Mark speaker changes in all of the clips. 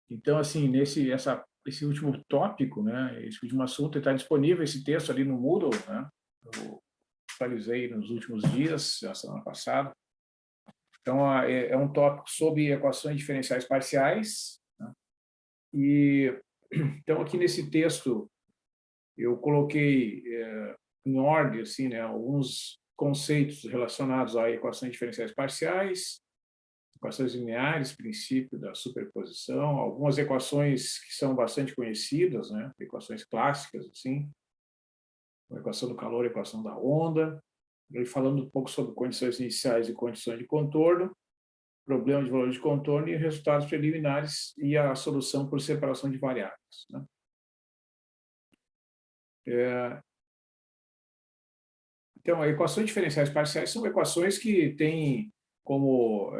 Speaker 1: Então, assim, esse último tópico, né, esse último assunto, está disponível esse texto ali no Moodle, né? Eu atualizei nos últimos dias, a semana passada. Então, é um tópico sobre equações diferenciais parciais, né? E, então, aqui nesse texto, eu coloquei em ordem, assim, né, alguns conceitos relacionados a equações diferenciais parciais, equações lineares, princípio da superposição, algumas equações que são bastante conhecidas, né, equações clássicas, assim, a equação do calor, a equação da onda, e falando um pouco sobre condições iniciais e condições de contorno, problema de valor de contorno e resultados preliminares e a solução por separação de variáveis, né? Então, equações diferenciais parciais são equações que têm como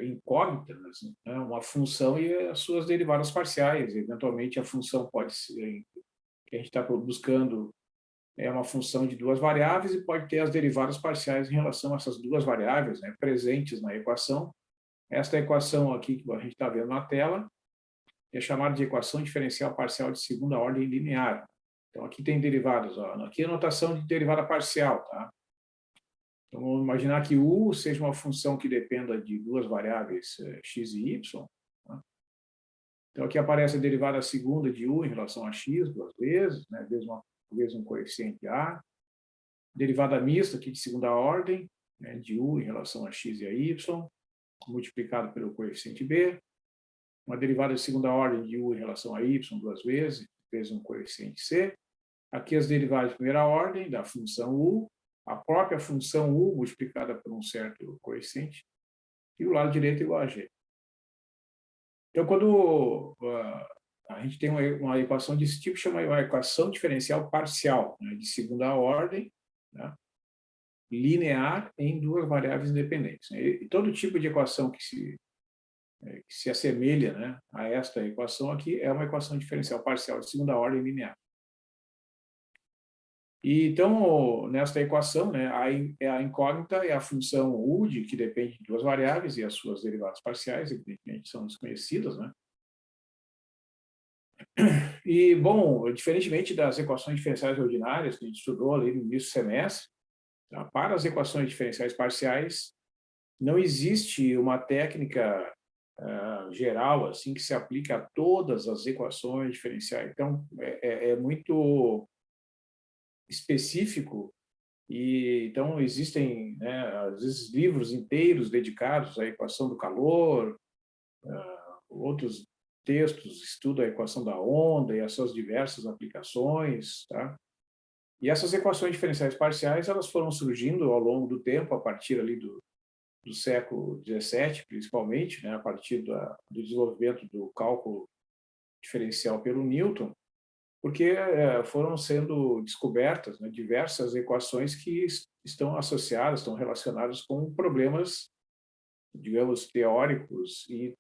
Speaker 1: incógnitas, né, uma função e as suas derivadas parciais. Eventualmente, a função pode ser, que a gente está buscando é uma função de duas variáveis e pode ter as derivadas parciais em relação a essas duas variáveis, né, presentes na equação. Esta equação aqui que a gente está vendo na tela é chamada de equação diferencial parcial de segunda ordem linear. Então, aqui tem derivadas. Ó. Aqui é a notação de derivada parcial. Tá? Então, vamos imaginar que U seja uma função que dependa de duas variáveis, x e y. Tá? Então, aqui aparece a derivada segunda de U em relação a x duas vezes, né? vezes um coeficiente A. Derivada mista aqui de segunda ordem, né? de U em relação a x e a y, multiplicado pelo coeficiente B. Uma derivada de segunda ordem de U em relação a y duas vezes um coeficiente C. Aqui as derivadas de primeira ordem da função U, a própria função U multiplicada por um certo coeficiente, e o lado direito igual a G. Então, quando a gente tem uma equação desse tipo, chama uma equação diferencial parcial, né, de segunda ordem, né, linear em duas variáveis independentes. E todo tipo de equação que se assemelha, né, a esta equação aqui é uma equação diferencial parcial de segunda ordem linear. E, então, nesta equação, né, a incógnita é a função U, que depende de duas variáveis, e as suas derivadas parciais, evidentemente, são desconhecidas. Né? E, bom, diferentemente das equações diferenciais ordinárias que a gente estudou ali no início do semestre, tá? Para as equações diferenciais parciais, não existe uma técnica geral assim que se aplica a todas as equações diferenciais. Então, é muito específico e então existem, né, às vezes livros inteiros dedicados à equação do calor, outros textos estudam a equação da onda e as suas diversas aplicações, tá? E essas equações diferenciais parciais elas foram surgindo ao longo do tempo a partir ali do século XVII, principalmente, né, a partir do desenvolvimento do cálculo diferencial pelo Newton, porque foram sendo descobertas, né, diversas equações que estão associadas, estão relacionadas com problemas, digamos, teóricos e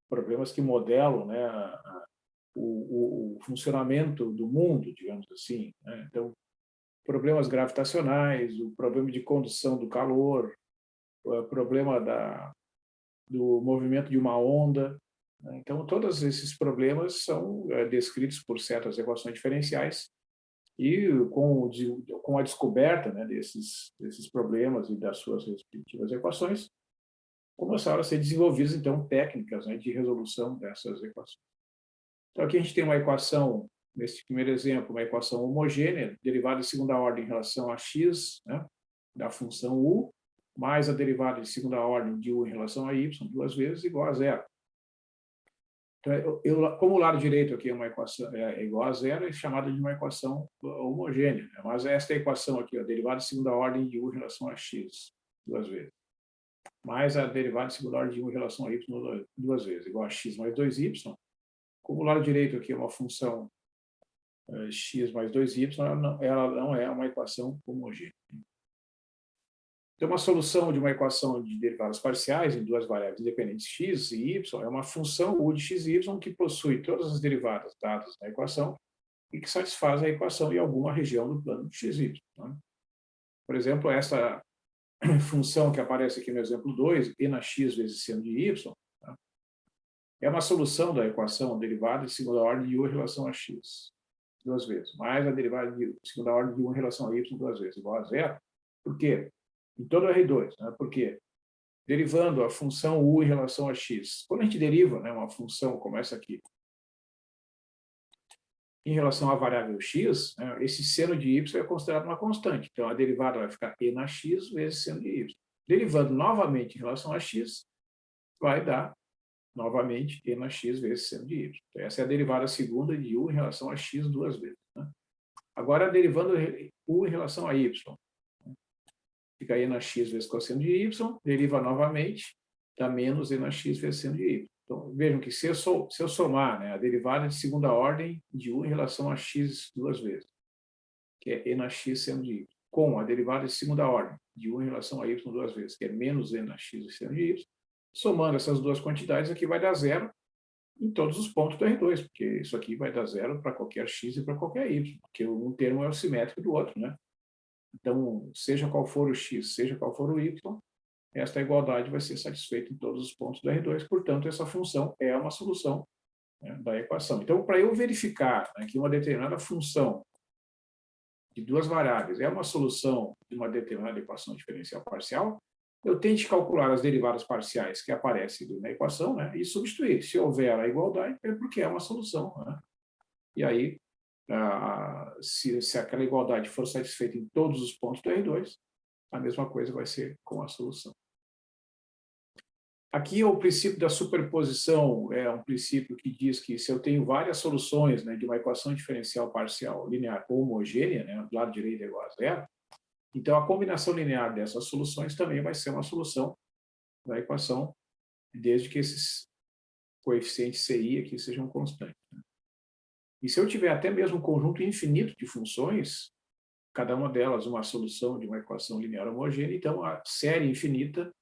Speaker 1: problemas que modelam, né, o funcionamento do mundo, digamos assim. Né? Então, problemas gravitacionais, o problema de condução do calor, o problema do movimento de uma onda. Né? Então, todos esses problemas são descritos por certas equações diferenciais e com a descoberta, né, desses problemas e das suas respectivas equações, começaram a ser desenvolvidas, então, técnicas, né, de resolução dessas equações. Então, aqui a gente tem uma equação, nesse primeiro exemplo, uma equação homogênea, derivada de segunda ordem em relação a x, né, da função u, mais a derivada de segunda ordem de u em relação a y, duas vezes, igual a zero. Então, como o lado direito aqui é uma equação igual a zero, é chamada de uma equação homogênea. Né? Mas esta equação aqui, a derivada de segunda ordem de u em relação a x, duas vezes. Mais a derivada de segunda ordem de u em relação a y, duas vezes, igual a x mais 2y. Como o lado direito aqui é uma função x mais 2y, ela não é uma equação homogênea. Então, uma solução de uma equação de derivadas parciais em duas variáveis independentes x e y é uma função u de x e y que possui todas as derivadas dadas na equação e que satisfaz a equação em alguma região do plano de x e y. Né? Por exemplo, essa função que aparece aqui no exemplo 2, e na x vezes seno de y, tá? É uma solução da equação derivada de segunda ordem de u em relação a x, duas vezes, mais a derivada de segunda ordem de u em relação a y duas vezes, igual a zero. Por quê? Em todo R2, né? Por quê? Derivando a função u em relação a x. Quando a gente deriva, né, uma função como essa aqui, em relação à variável x, né, esse seno de y é considerado uma constante. Então, a derivada vai ficar e na x vezes seno de y. Derivando novamente em relação a x, vai dar, novamente, e na x vezes seno de y. Então, essa é a derivada segunda de u em relação a x duas vezes, né? Agora, derivando u em relação a y. Fica e na x vezes cosseno de y, deriva novamente, dá menos e na x vezes seno de y. Então, vejam que se eu somar, né, a derivada de segunda ordem de u em relação a x duas vezes, que é e na x seno de y, com a derivada de segunda ordem de u em relação a y duas vezes, que é menos e na x seno de y, somando essas duas quantidades aqui vai dar zero em todos os pontos do R2, porque isso aqui vai dar zero para qualquer x e para qualquer y, porque um termo é o simétrico do outro, né? Então, seja qual for o x, seja qual for o y, esta igualdade vai ser satisfeita em todos os pontos do R2, portanto, essa função é uma solução, né, da equação. Então, para eu verificar, né, que uma determinada função de duas variáveis é uma solução de uma determinada equação diferencial parcial, eu tenho que calcular as derivadas parciais que aparecem na equação, né, e substituir. Se houver a igualdade, é porque é uma solução, né? E aí, se aquela igualdade for satisfeita em todos os pontos do R2, a mesma coisa vai ser com a solução. Aqui o princípio da superposição é um princípio que diz que se eu tenho várias soluções, né, de uma equação diferencial parcial linear homogênea, né, do lado direito é igual a zero, então a combinação linear dessas soluções também vai ser uma solução da equação, desde que esses coeficientes CI aqui sejam constantes, né? E se eu tiver até mesmo um conjunto infinito de funções, cada uma delas uma solução de uma equação linear homogênea, então a série infinita,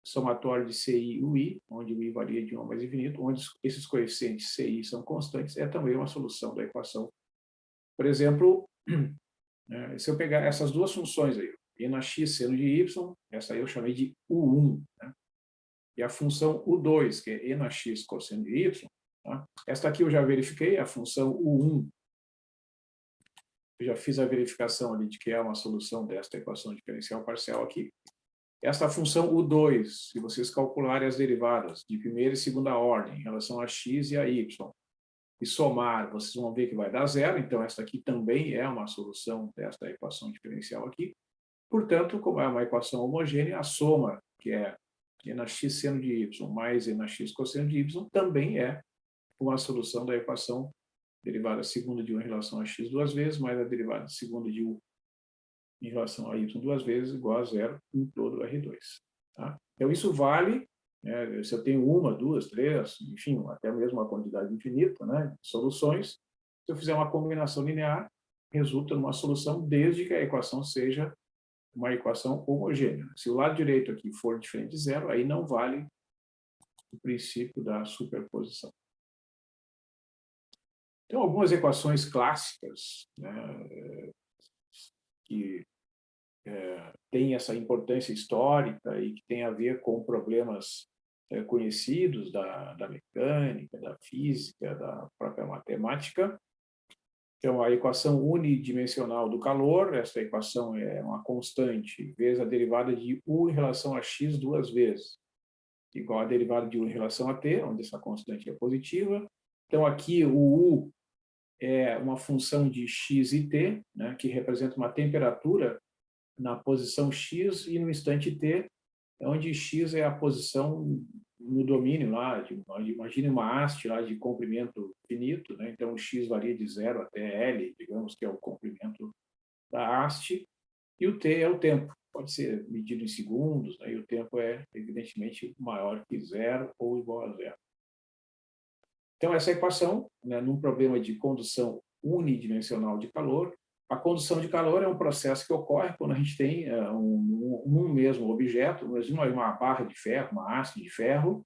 Speaker 1: somatório de CI e UI, onde o I varia de 1 a mais infinito, onde esses coeficientes CI são constantes, é também uma solução da equação. Por exemplo, se eu pegar essas duas funções aí, e na x seno de y, essa aí eu chamei de U1, né? E a função U2, que é e na x cosseno de y, tá? Esta aqui eu já verifiquei, a função U1, eu já fiz a verificação ali de que é uma solução desta equação diferencial parcial aqui. Esta função U2, se vocês calcularem as derivadas de primeira e segunda ordem em relação a x e a y, e somar, vocês vão ver que vai dar zero, então esta aqui também é uma solução desta equação diferencial aqui. Portanto, como é uma equação homogênea, a soma, que é e na x seno de y mais e na x cosseno de y, também é uma solução da equação derivada segunda de u em relação a x duas vezes, mais a derivada segunda de u em relação a y duas vezes, igual a zero em todo o R2. Tá? Então, isso vale, né, se eu tenho uma, duas, três, enfim, até mesmo uma quantidade infinita, né, de soluções, se eu fizer uma combinação linear, resulta numa solução desde que a equação seja uma equação homogênea. Se o lado direito aqui for diferente de zero, aí não vale o princípio da superposição. Então, algumas equações clássicas, né, que têm essa importância histórica e que tem a ver com problemas conhecidos da mecânica, da física, da própria matemática. Então, a equação unidimensional do calor, essa equação é uma constante, vezes a derivada de U em relação a X duas vezes, igual a derivada de U em relação a T, onde essa constante é positiva. Então, aqui o U é uma função de X e T, né, que representa uma temperatura na posição X e no instante T, onde X é a posição no domínio lá, imagine uma haste lá de comprimento finito, né? Então o X varia de 0 até L, digamos que é o comprimento da haste, e o T é o tempo, pode ser medido em segundos, né? E o tempo é evidentemente maior que zero ou igual a zero. Então essa equação, né, num problema de condução unidimensional de calor, a condução de calor é um processo que ocorre quando a gente tem um mesmo objeto, uma barra de ferro, uma haste de ferro,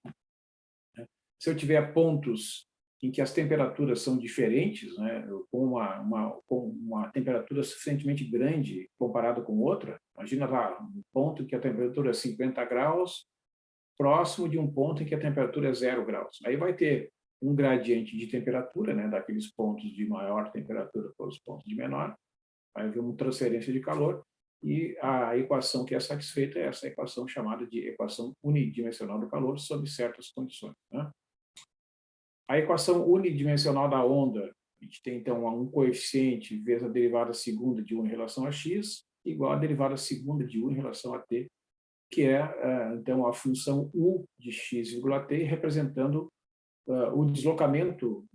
Speaker 1: né? Se eu tiver pontos em que as temperaturas são diferentes, né, com uma temperatura suficientemente grande comparada com outra. Imagina lá, um ponto em que a temperatura é 50 graus, próximo de um ponto em que a temperatura é 0 graus. Aí vai ter um gradiente de temperatura, né, daqueles pontos de maior temperatura para os pontos de menor, vai haver uma transferência de calor, e a equação que é satisfeita é essa equação chamada de equação unidimensional do calor sob certas condições, né? A equação unidimensional da onda, a gente tem, então, um coeficiente vezes a derivada segunda de 1 em relação a x, igual a derivada segunda de 1 em relação a t, que é, então, a função u de x, t, representando o deslocamento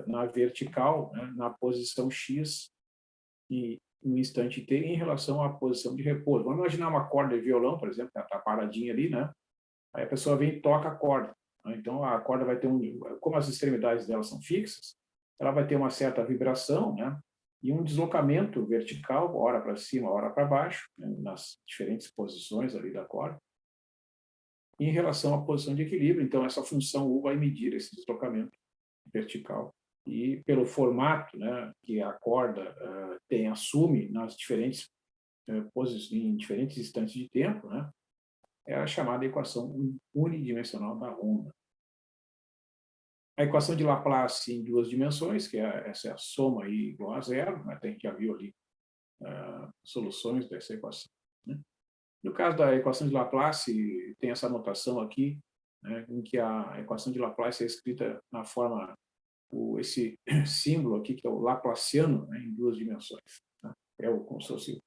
Speaker 1: na vertical, né, na posição x, e no instante t, em relação à posição de repouso. Vamos imaginar uma corda de violão, por exemplo, que está paradinha ali, né? Aí a pessoa vem e toca a corda. Então, a corda vai ter como as extremidades dela são fixas, ela vai ter uma certa vibração, né? E um deslocamento vertical, ora para cima, ora para baixo, né? Nas diferentes posições ali da corda, em relação à posição de equilíbrio. Então, essa função U vai medir esse deslocamento vertical. E pelo formato, né, que a corda assume nas diferentes posições, em diferentes instantes de tempo, né? É a chamada equação unidimensional da onda. A equação de Laplace em duas dimensões, que essa é a soma I igual a zero, né? A gente já viu ali soluções dessa equação, né? No caso da equação de Laplace, tem essa notação aqui, né, em que a equação de Laplace é escrita na forma, esse símbolo aqui, que é o Laplaciano, né, em duas dimensões, né? É como se fosse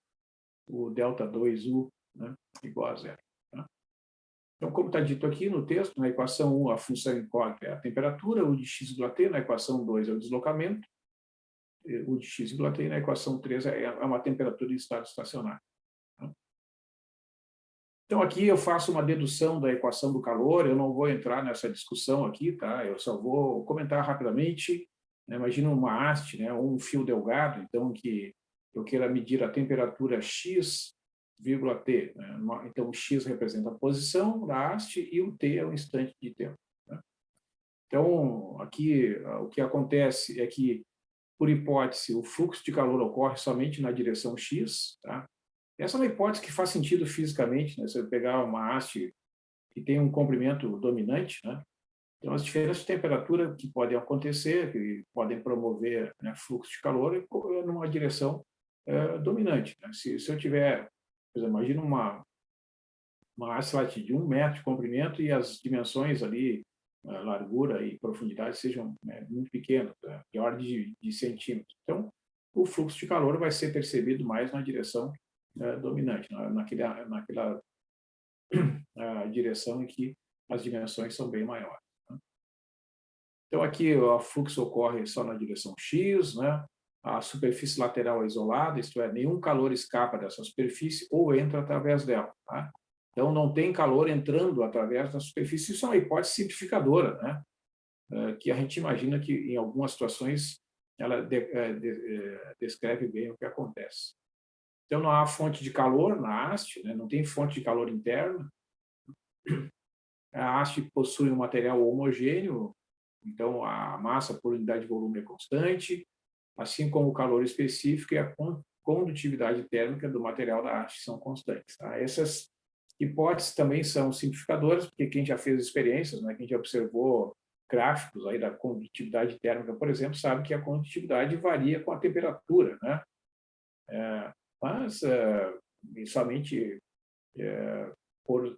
Speaker 1: o delta 2U, né, igual a zero. Então, como está dito aqui no texto, na equação 1, a função incógnita é a temperatura, o de x, t, na equação 2 é o deslocamento, o de x, t, na equação 3 é uma temperatura em estado estacionário. Então, aqui eu faço uma dedução da equação do calor, eu não vou entrar nessa discussão aqui, tá? Eu só vou comentar rapidamente, né? Imagina uma haste, né? Ou um fio delgado, então, que eu queira medir a temperatura x, t, né? Então, o x representa a posição da haste e o t é o instante de tempo, né? Então, aqui, o que acontece é que, por hipótese, o fluxo de calor ocorre somente na direção x, tá? Essa é uma hipótese que faz sentido fisicamente, né? Se eu pegar uma haste que tem um comprimento dominante, né? Então, as diferenças de temperatura que podem acontecer, que podem promover, né, fluxo de calor numa direção dominante, né? Se eu tiver, por exemplo, imagina uma haste de 1 metro de comprimento e as dimensões ali, largura e profundidade, sejam, né, muito pequenas, né, de ordem de centímetros. Então, o fluxo de calor vai ser percebido mais na direção dominante, naquela direção em que as dimensões são bem maiores, né? Então, aqui o fluxo ocorre só na direção x, né? A superfície lateral é isolada, isto é, nenhum calor escapa dessa superfície ou entra através dela, tá? Então, não tem calor entrando através da superfície. Isso é uma hipótese simplificadora, né? Que a gente imagina que, em algumas situações, ela descreve bem o que acontece. Então, não há fonte de calor na haste, né? Não tem fonte de calor interna. A haste possui um material homogêneo, então a massa por unidade de volume é constante, assim como o calor específico e a condutividade térmica do material da haste são constantes, tá? Essas hipóteses também são simplificadoras, porque quem já fez experiências, né, quem já observou gráficos aí da condutividade térmica, por exemplo, sabe que a condutividade varia com a temperatura, né? Mas somente por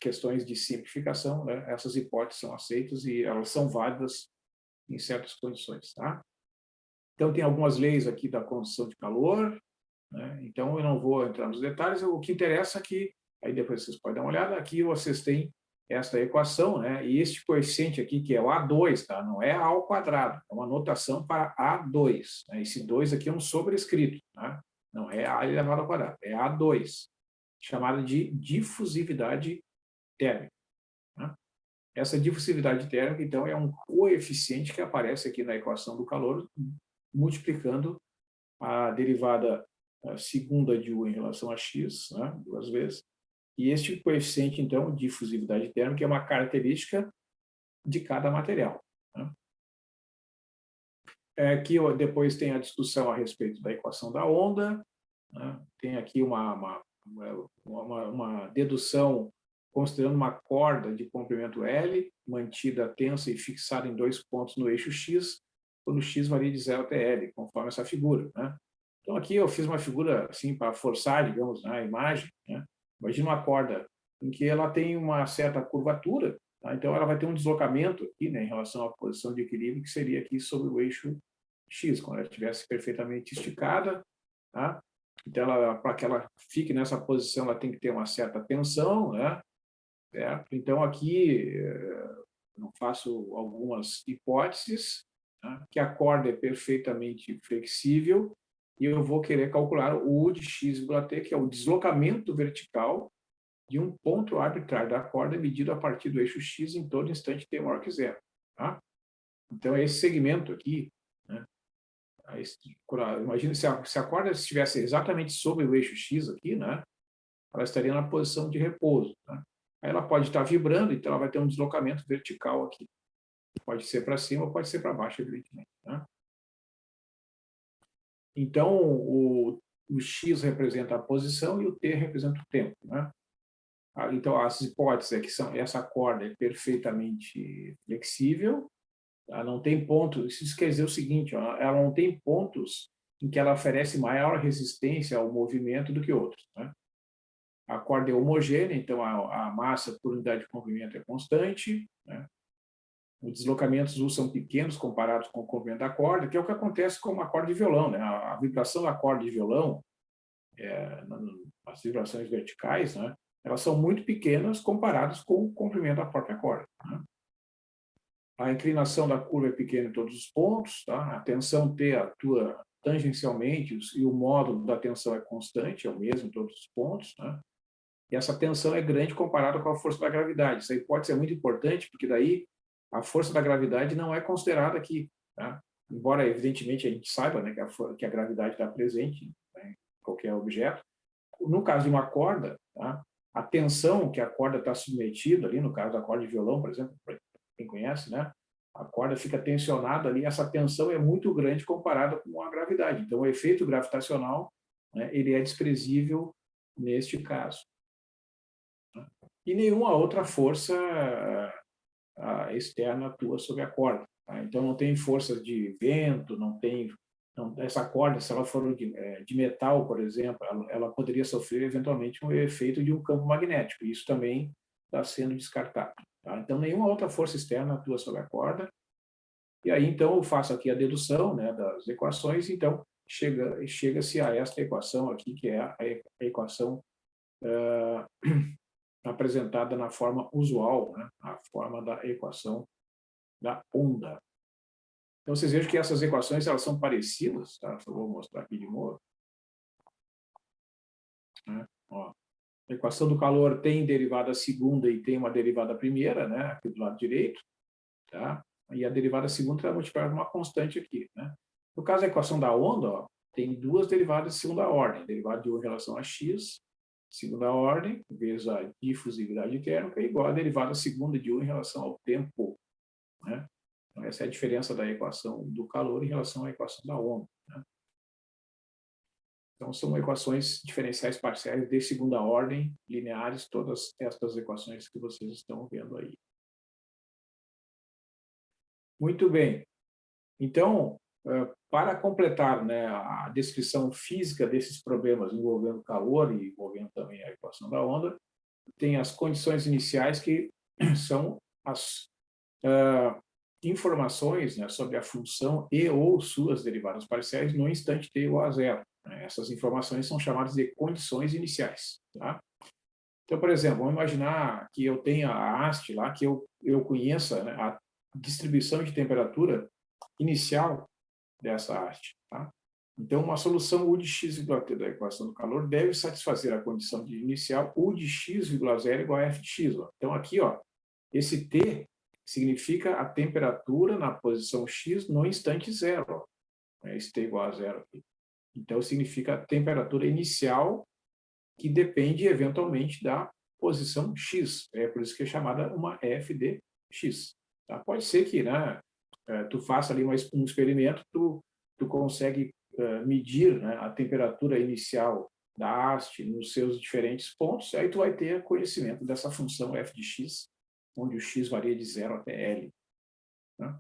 Speaker 1: questões de simplificação, né, essas hipóteses são aceitas e elas são válidas em certas condições, tá? Então, tem algumas leis aqui da condição de calor, né? Então, eu não vou entrar nos detalhes, o que interessa é que, aí depois vocês podem dar uma olhada, aqui vocês têm esta equação, né? E este coeficiente aqui, que é o A2, tá? Não é A ao quadrado, é uma notação para A2, né? Esse 2 aqui é um sobrescrito, tá? Não é A elevado ao quadrado, é A2, chamada de difusividade térmica, né? Essa difusividade térmica, então, é um coeficiente que aparece aqui na equação do calor, multiplicando a derivada segunda de U em relação a x, né, duas vezes. E este coeficiente, então, difusividade térmica, é uma característica de cada material, né? Aqui depois tem a discussão a respeito da equação da onda, né? Tem aqui uma dedução considerando uma corda de comprimento L, mantida tensa e fixada em 2 pontos no eixo X, quando X varia de 0 até L, conforme essa figura, né? Então, aqui eu fiz uma figura assim para forçar, digamos, a imagem, né? Imagina uma corda em que ela tem uma certa curvatura, tá? Então ela vai ter um deslocamento aqui, né, em relação à posição de equilíbrio, que seria aqui sobre o eixo X, quando ela estivesse perfeitamente esticada, tá? Então, para que ela fique nessa posição, ela tem que ter uma certa tensão, né? Certo? Então, aqui eu faço algumas hipóteses, tá? Que a corda é perfeitamente flexível e eu vou querer calcular o U de x,t, que é o deslocamento vertical de um ponto arbitrário da corda medido a partir do eixo x em todo instante t maior que zero. Tá? Então, é esse segmento aqui, né? Imagina se a corda estivesse exatamente sobre o eixo x aqui, né? Ela estaria na posição de repouso. Tá? Aí ela pode estar vibrando, então ela vai ter um deslocamento vertical aqui. Pode ser para cima ou pode ser para baixo, evidentemente. Tá? Então, o x representa a posição e o t representa o tempo. Né? Então, as hipóteses é que essa corda é perfeitamente flexível, ela não tem pontos. Isso quer dizer o seguinte, ela não tem pontos em que ela oferece maior resistência ao movimento do que outros. Né? A corda é homogênea, então a massa por unidade de comprimento é constante. Né? Os deslocamentos U são pequenos comparados com o comprimento da corda, que é o que acontece com uma corda de violão. Né? A vibração da corda de violão, as vibrações verticais, né? Elas são muito pequenas comparadas com o comprimento da própria corda. Né? A inclinação da curva é pequena em todos os pontos, tá? A tensão T atua tangencialmente e o módulo da tensão é constante, é o mesmo em todos os pontos. Né? E essa tensão é grande comparada com a força da gravidade. Essa hipótese é muito importante, porque daí a força da gravidade não é considerada aqui. Tá? Embora, evidentemente, a gente saiba, né, que a gravidade está presente, né, em qualquer objeto. No caso de uma corda, tá? A tensão que a corda está submetida ali, no caso da corda de violão, por exemplo, quem conhece, né? A corda fica tensionada ali, essa tensão é muito grande comparada com a gravidade. Então, o efeito gravitacional, né, ele é desprezível neste caso. E nenhuma outra força externa atua sobre a corda. Tá? Então, não tem força de vento, não tem... Não, essa corda, se ela for de metal, por exemplo, ela poderia sofrer eventualmente um efeito de um campo magnético. Isso também está sendo descartado. Tá? Então, nenhuma outra força externa atua sobre a corda. E aí, então, eu faço aqui a dedução, né, das equações, então chega-se a esta equação aqui, que é a equação apresentada na forma usual, né, a forma da equação da onda. Então, vocês vejam que essas equações elas são parecidas, tá? Eu vou mostrar aqui de novo. Né? Ó, a equação do calor tem derivada segunda e tem uma derivada primeira, né, aqui do lado direito. Tá? E a derivada segunda está multiplicada por uma constante aqui. Né? No caso da equação da onda, ó, tem duas derivadas de segunda ordem. Derivada de U em relação a x, segunda ordem, vezes a difusividade térmica, igual a derivada segunda de U em relação ao tempo. Né? Então, essa é a diferença da equação do calor em relação à equação da onda. Né? Então, são equações diferenciais parciais de segunda ordem, lineares, todas estas equações que vocês estão vendo aí. Muito bem. Então, para completar, né, a descrição física desses problemas envolvendo calor e envolvendo também a equação da onda, tem as condições iniciais que são as informações, né, sobre a função e ou suas derivadas parciais no instante t igual a zero. Né? Essas informações são chamadas de condições iniciais. Tá? Então, por exemplo, vamos imaginar que eu tenha a haste lá, que eu conheça, né, a distribuição de temperatura inicial dessa haste. Tá? Então, uma solução U de x,t da equação do calor deve satisfazer a condição de inicial U de x,0 igual a F de x. Ó. Então, aqui, ó, esse T significa a temperatura na posição x no instante zero. Ó. Esse T igual a zero aqui. Então, significa a temperatura inicial que depende, eventualmente, da posição x. É por isso que é chamada uma F de x. Tá? Pode ser que, né, tu faz ali um experimento, tu consegue medir, né, a temperatura inicial da haste nos seus diferentes pontos, aí tu vai ter conhecimento dessa função f de x, onde o x varia de 0 até L. Né?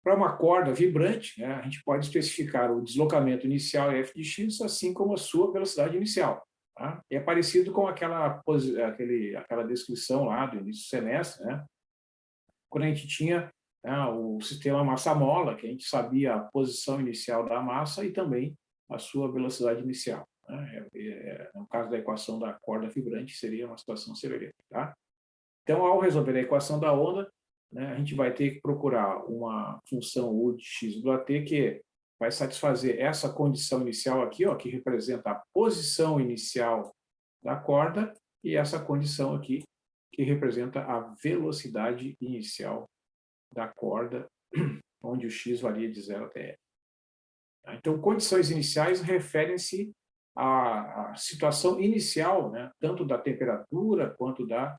Speaker 1: Para uma corda vibrante, né, a gente pode especificar o deslocamento inicial f de x, assim como a sua velocidade inicial. Tá? É parecido com aquela descrição lá do início do semestre, né? Quando a gente tinha, né, o sistema massa-mola, que a gente sabia a posição inicial da massa e também a sua velocidade inicial. Né? No caso da equação da corda vibrante, seria uma situação semelhante. Tá? Então, ao resolver a equação da onda, né, a gente vai ter que procurar uma função u de x do at que vai satisfazer essa condição inicial aqui, ó, que representa a posição inicial da corda, e essa condição aqui, que representa a velocidade inicial da corda, onde o x varia de 0 até L. Então, condições iniciais referem-se à situação inicial, né, tanto da temperatura quanto da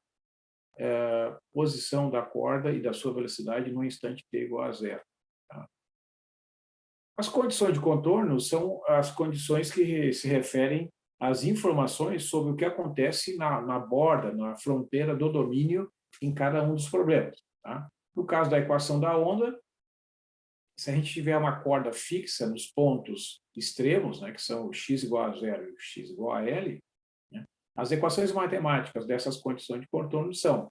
Speaker 1: posição da corda e da sua velocidade no instante t igual a 0. Tá? As condições de contorno são as condições que se referem às informações sobre o que acontece na borda, na fronteira do domínio em cada um dos problemas. Tá? No caso da equação da onda, se a gente tiver uma corda fixa nos pontos extremos, né, que são o x igual a 0 e o x igual a L, né, as equações matemáticas dessas condições de contorno são,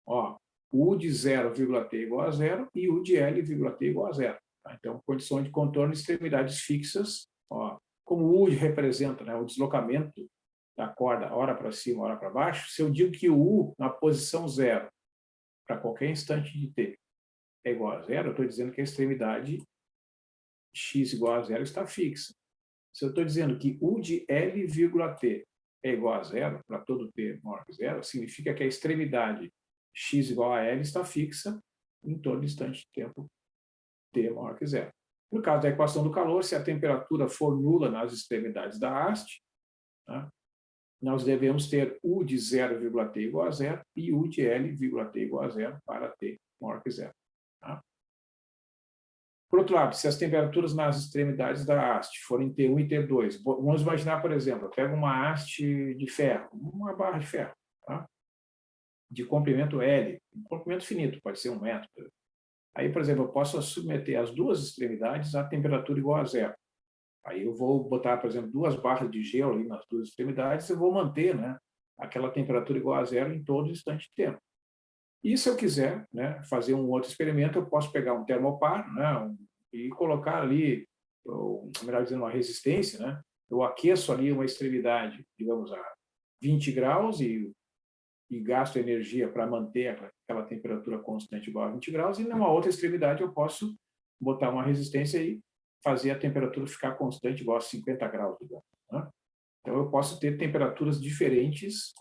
Speaker 1: ó, u de 0,t igual a 0 e u de L, t igual a 0. Tá? Então, condição de contorno, extremidades fixas, ó, como o u representa, né, o deslocamento da corda, hora para cima, hora para baixo, se eu digo que o u na posição 0, para qualquer instante de t, é igual a 0, eu estou dizendo que a extremidade x igual a 0 está fixa. Se eu estou dizendo que u de L, t é igual a 0, para todo t maior que 0, significa que a extremidade x igual a L está fixa em todo instante de tempo t maior que 0. No caso da equação do calor, se a temperatura for nula nas extremidades da haste, tá, nós devemos ter u de 0,t igual a 0 e u de L, t igual a 0 para t maior que 0. Tá? Por outro lado, se as temperaturas nas extremidades da haste forem T1 e T2, vamos imaginar, por exemplo, eu pego uma haste de ferro, uma barra de ferro, tá? De comprimento L, um comprimento finito, pode ser 1 metro. Aí, por exemplo, eu posso submeter as duas extremidades a temperatura igual a 0. Aí eu vou botar, por exemplo, 2 barras de gelo ali nas duas extremidades e vou manter, né, aquela temperatura igual a 0 em todo instante de tempo. E se eu quiser, né, fazer um outro experimento, eu posso pegar um termopar, né, e colocar ali, ou, melhor dizendo, uma resistência, né? Eu aqueço ali uma extremidade, digamos, a 20 graus e gasto energia para manter aquela temperatura constante igual a 20 graus, e numa outra extremidade eu posso botar uma resistência e fazer a temperatura ficar constante igual a 50 graus, digamos, né? Então eu posso ter temperaturas diferentes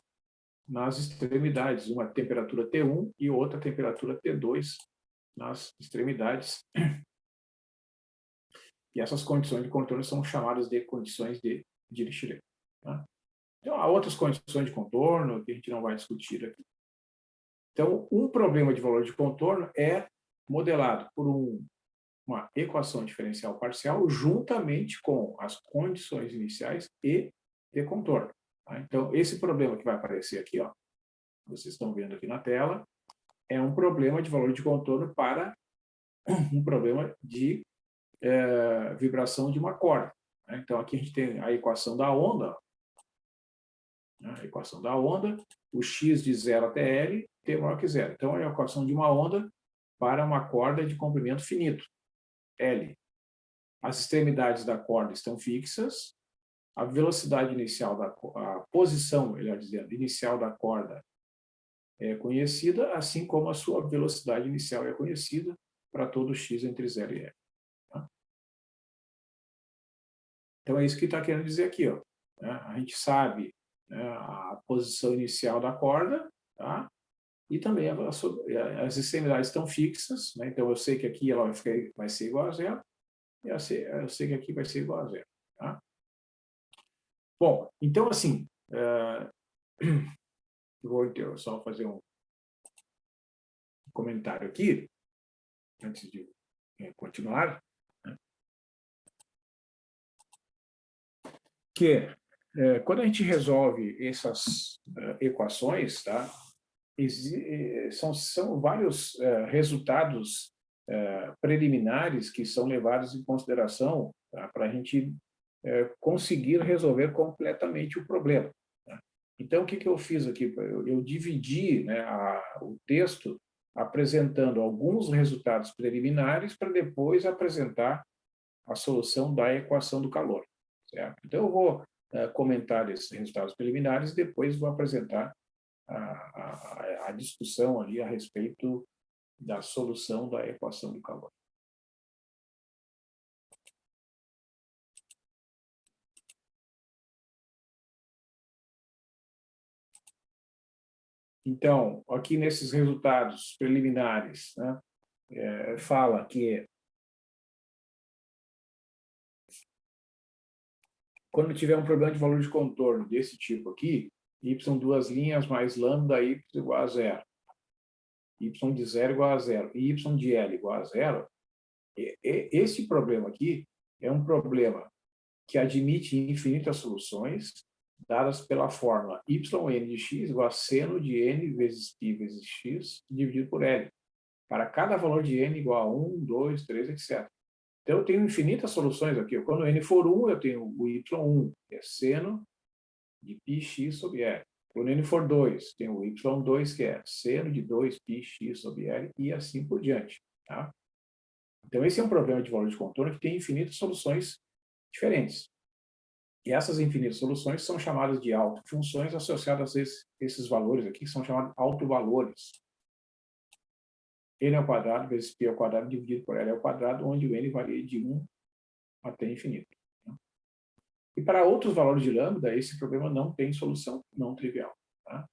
Speaker 1: nas extremidades, uma temperatura T1 e outra temperatura T2 nas extremidades. E essas condições de contorno são chamadas de condições de Dirichlet. Tá? Então, há outras condições de contorno que a gente não vai discutir aqui. Então, um problema de valor de contorno é modelado por uma equação diferencial parcial juntamente com as condições iniciais e de contorno. Tá? Então, esse problema que vai aparecer aqui, ó, vocês estão vendo aqui na tela, é um problema de valor de contorno para um problema de vibração de uma corda. Né? Então, aqui a gente tem a equação da onda, né? A equação da onda, o x de 0 até L, t maior que 0. Então, é a equação de uma onda para uma corda de comprimento finito, L. As extremidades da corda estão fixas, a velocidade inicial, a posição, melhor dizendo, inicial da corda é conhecida, assim como a sua velocidade inicial é conhecida para todo x entre 0 e L. Tá? Então, é isso que está querendo dizer aqui. Ó, né? A gente sabe, né, a posição inicial da corda, tá? E também as extremidades estão fixas, né? Então eu sei que aqui ela vai ser igual a 0, e eu sei que aqui vai ser igual a 0. Tá? Bom, então assim, eu vou só fazer um comentário aqui. antes de continuar, né, que quando a gente resolve essas equações, tá, são vários resultados preliminares que são levados em consideração, tá, para a gente conseguir resolver completamente o problema, tá? Então, o que eu fiz aqui? Eu dividi, né, o texto apresentando alguns resultados preliminares para depois apresentar a solução da equação do calor, certo? Então, eu vou comentar esses resultados preliminares e depois vou apresentar a discussão ali a respeito da solução da equação do calor. Então, aqui nesses resultados preliminares, né, fala que quando tiver um problema de valor de contorno desse tipo aqui, y duas linhas mais lambda y igual a zero, y de zero igual a zero, e y de L igual a zero, esse problema aqui é um problema que admite infinitas soluções, dadas pela fórmula yn de x igual a seno de n vezes π vezes x dividido por L, para cada valor de n igual a 1, 2, 3, etc. Então, eu tenho infinitas soluções aqui. Quando n for 1, eu tenho o y1, que é seno de πx sobre L. Quando n for 2, tem o y2, que é seno de 2πx sobre L, e assim por diante. Tá? Então, esse é um problema de valor de contorno que tem infinitas soluções diferentes. E essas infinitas soluções são chamadas de autofunções associadas a esses valores aqui, que são chamados autovalores. N ao quadrado vezes π ao quadrado dividido por L ao quadrado, onde o N varia de 1 até infinito. E para outros valores de lambda, esse problema não tem solução não trivial. Tá?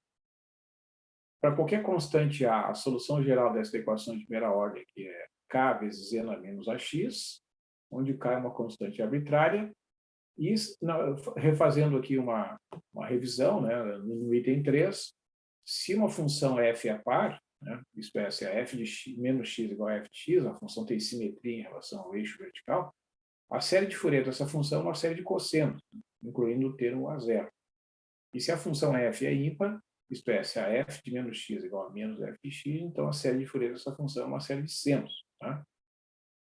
Speaker 1: Para qualquer constante A, a solução geral dessa equação de primeira ordem, que é K vezes N menos AX, onde o K é uma constante arbitrária, e refazendo aqui uma revisão, né, no item 3, se uma função f é par, né, isto é, se a f de x, menos x igual a f de x, a função tem simetria em relação ao eixo vertical, a série de Fourier dessa função é uma série de cossenos, incluindo o termo a zero. E se a função f é ímpar, isto é, se a f de menos x igual a menos f de x, então a série de Fourier dessa função é uma série de senos. Tá?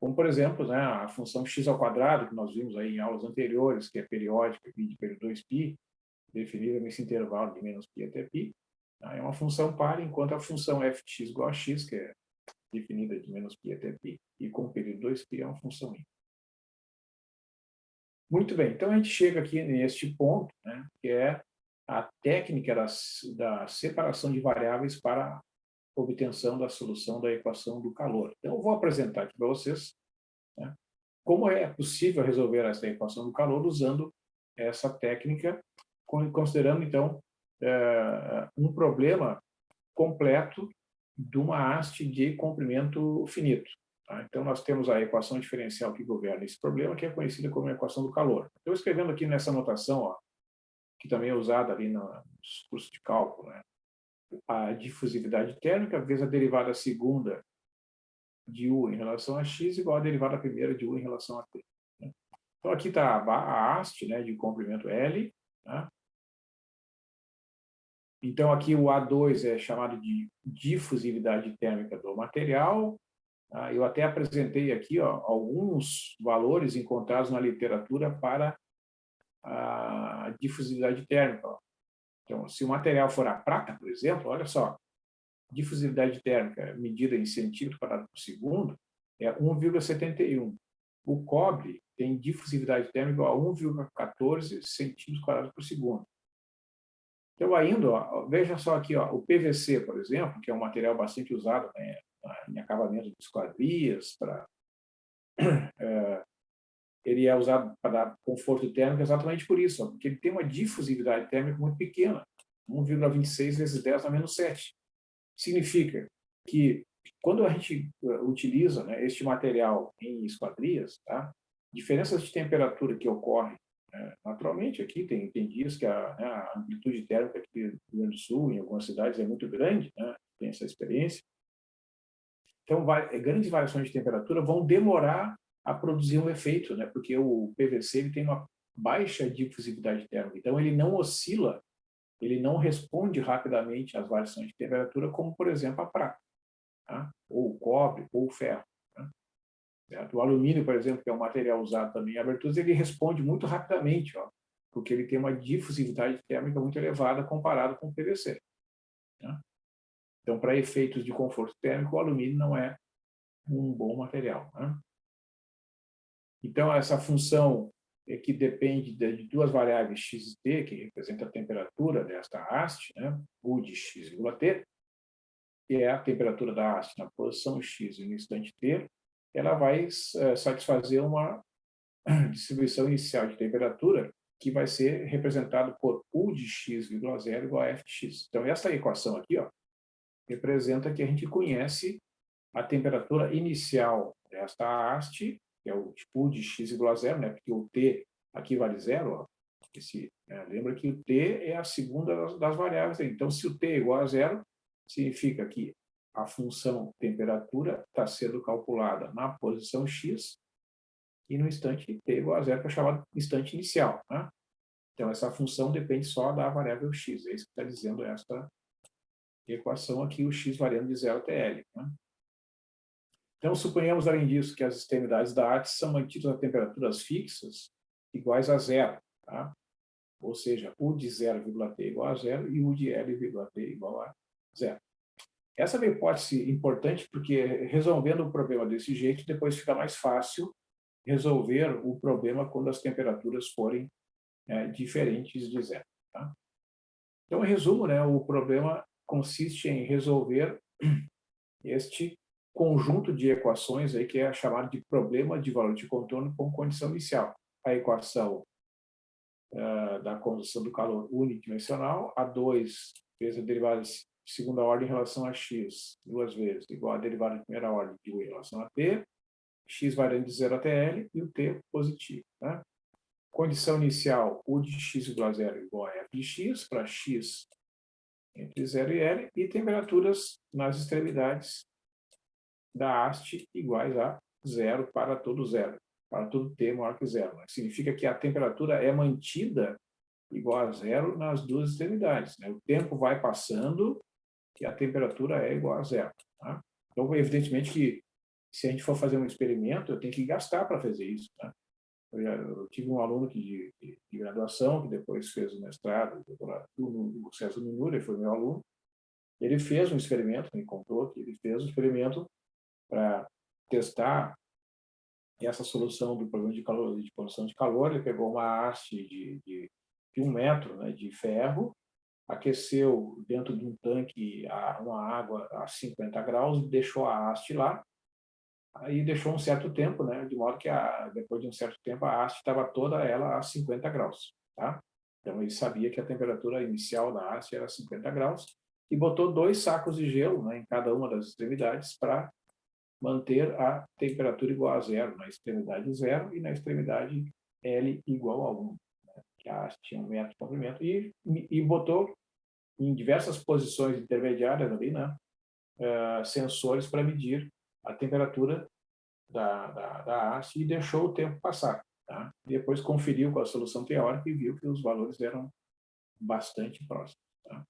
Speaker 1: Como, por exemplo, né, a função x ao quadrado, que nós vimos aí em aulas anteriores, que é periódica, π pelo 2π, definida nesse intervalo de menos π até π, tá? É uma função par, enquanto a função f de x igual a x, que é definida de menos π até π, e com o período 2π é uma função ímpar. Muito bem, então a gente chega aqui neste ponto, né, que é a técnica da separação de variáveis para obtenção da solução da equação do calor. Então, eu vou apresentar aqui para vocês, né, como é possível resolver essa equação do calor usando essa técnica, considerando, então, um problema completo de uma haste de comprimento finito. Tá? Então, nós temos a equação diferencial que governa esse problema, que é conhecida como a equação do calor. Estou escrevendo aqui nessa notação, ó, que também é usada ali nos cursos de cálculo, né? A difusividade térmica vezes a derivada segunda de U em relação a X igual a derivada primeira de U em relação a T. Né? Então, aqui está a haste, né, de comprimento L. Tá? Então, aqui o A2 é chamado de difusividade térmica do material. Tá? Eu até apresentei aqui, ó, alguns valores encontrados na literatura para a difusividade térmica. Ó. Então, se o material for a prata, por exemplo, olha só, difusividade térmica medida em centímetro quadrado por segundo é 1,71. O cobre tem difusividade térmica igual a 1,14 centímetros quadrados por segundo. Então, ainda, ó, veja só aqui, ó, o PVC, por exemplo, que é um material bastante usado, né, em acabamento de esquadrias, ele é usado para dar conforto térmico exatamente por isso, ó, porque ele tem uma difusividade térmica muito pequena, 1,26 vezes 10 a menos 7. Significa que, quando a gente utiliza, né, este material em esquadrias, tá, diferenças de temperatura que ocorrem naturalmente, aqui tem dias que a amplitude térmica aqui no Rio Grande do Sul, em algumas cidades, é muito grande, né, tem essa experiência. Então, grandes variações de temperatura vão demorar a produzir um efeito, né? Porque o PVC ele tem uma baixa difusividade térmica, então ele não oscila, ele não responde rapidamente às variações de temperatura, como, por exemplo, a prata, tá? Ou o cobre, ou o ferro. Tá? Certo? O alumínio, por exemplo, que é um material usado também em aberturas, ele responde muito rapidamente, ó, porque ele tem uma difusividade térmica muito elevada comparado com o PVC. Tá? Então, para efeitos de conforto térmico, o alumínio não é um bom material. Né? Então, essa função que depende de duas variáveis x e t, que representa a temperatura desta haste, né? U de x, t, que é a temperatura da haste na posição x e no instante t, ela vai satisfazer uma distribuição inicial de temperatura que vai ser representado por U de x, 0 igual a f de x. Então, essa equação aqui, ó, representa que a gente conhece a temperatura inicial desta haste, que é o U de x igual a 0, né? Porque o t aqui vale 0. Ó. Lembra que o t é a segunda das variáveis. Então, se o t é igual a 0, significa que a função temperatura está sendo calculada na posição x e no instante t igual a 0, que é chamado instante inicial. Né? Então, essa função depende só da variável x. É isso que está dizendo esta equação aqui, o x variando de 0 até L. Né? Então, suponhamos, além disso, que as extremidades da haste são mantidas a temperaturas fixas iguais a 0. Tá? Ou seja, U de 0,T igual a 0 e U de L,T igual a 0. Essa é uma hipótese importante porque, resolvendo o problema desse jeito, depois fica mais fácil resolver o problema quando as temperaturas forem diferentes de 0. Tá? Então, em resumo, né, o problema consiste em resolver este conjunto de equações aí que é chamado de problema de valor de contorno com condição inicial. A equação da condução do calor unidimensional, A2 vezes a derivada de segunda ordem em relação a x, duas vezes, igual a derivada de primeira ordem de u em relação a t, x variando de 0 até L e o t positivo. Né? Condição inicial, u de x igual a 0 igual a f de x, para x entre 0 e L, e temperaturas nas extremidades da haste iguais a 0 para todo zero, para todo t maior que 0. Né? Significa que a temperatura é mantida igual a 0 nas duas extremidades. Né? O tempo vai passando e a temperatura é igual a 0. Tá? Então, evidentemente que se a gente for fazer um experimento, eu tenho que gastar para fazer isso. Tá? Eu tive um aluno de graduação, que depois fez o mestrado, o César Minura, ele foi meu aluno. Ele fez um experimento, me contou que ele fez um experimento para testar essa solução do problema de calor, de produção de calor. Ele pegou uma haste de 1 metro, né, de ferro, aqueceu dentro de um tanque uma água a 50 graus, deixou a haste lá, aí deixou um certo tempo, né, de modo que depois de um certo tempo a haste estava toda ela a 50 graus. Tá? Então ele sabia que a temperatura inicial da haste era 50 graus e botou 2 sacos de gelo, né, em cada uma das extremidades para manter a temperatura igual a 0 na extremidade 0 e na extremidade L igual a 1, né? Que a haste tinha 1 metro de comprimento, e botou em diversas posições intermediárias ali, né, sensores para medir a temperatura da haste e deixou o tempo passar. Tá? E depois conferiu com a solução teórica e viu que os valores eram bastante próximos. Tá?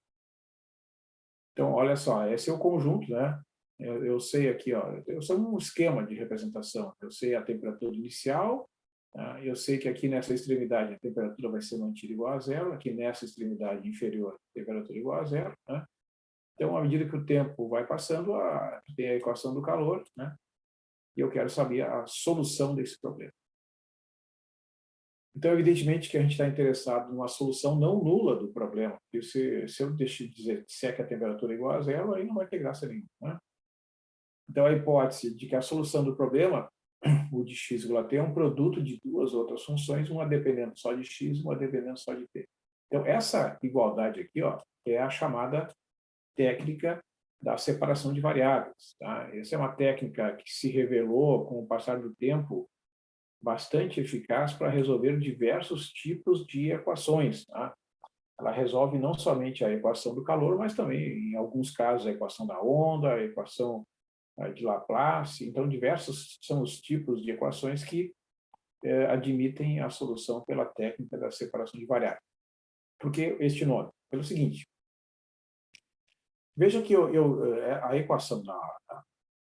Speaker 1: Então, olha só, esse é o conjunto, né? Eu sei aqui, ó, eu sei um esquema de representação. Eu sei a temperatura inicial, tá? Eu sei que aqui nessa extremidade a temperatura vai ser mantida igual a 0, aqui nessa extremidade inferior a temperatura igual a 0. Né? Então, à medida que o tempo vai passando, tem a equação do calor, né? E eu quero saber a solução desse problema. Então, evidentemente que a gente está interessado numa solução não nula do problema, porque se eu deixar de dizer que a temperatura é igual a 0, aí não vai ter graça nenhuma. Né? Então, a hipótese de que a solução do problema, o de x igual a t, é um produto de duas outras funções, uma dependendo só de x e uma dependendo só de t. Então, essa igualdade aqui, ó, é a chamada técnica da separação de variáveis. Tá? Essa é uma técnica que se revelou, com o passar do tempo, bastante eficaz para resolver diversos tipos de equações. Tá? Ela resolve não somente a equação do calor, mas também, em alguns casos, a equação da onda, a equação de Laplace. Então, diversos são os tipos de equações que admitem a solução pela técnica da separação de variáveis. Por que este nome? Pelo seguinte, veja que a equação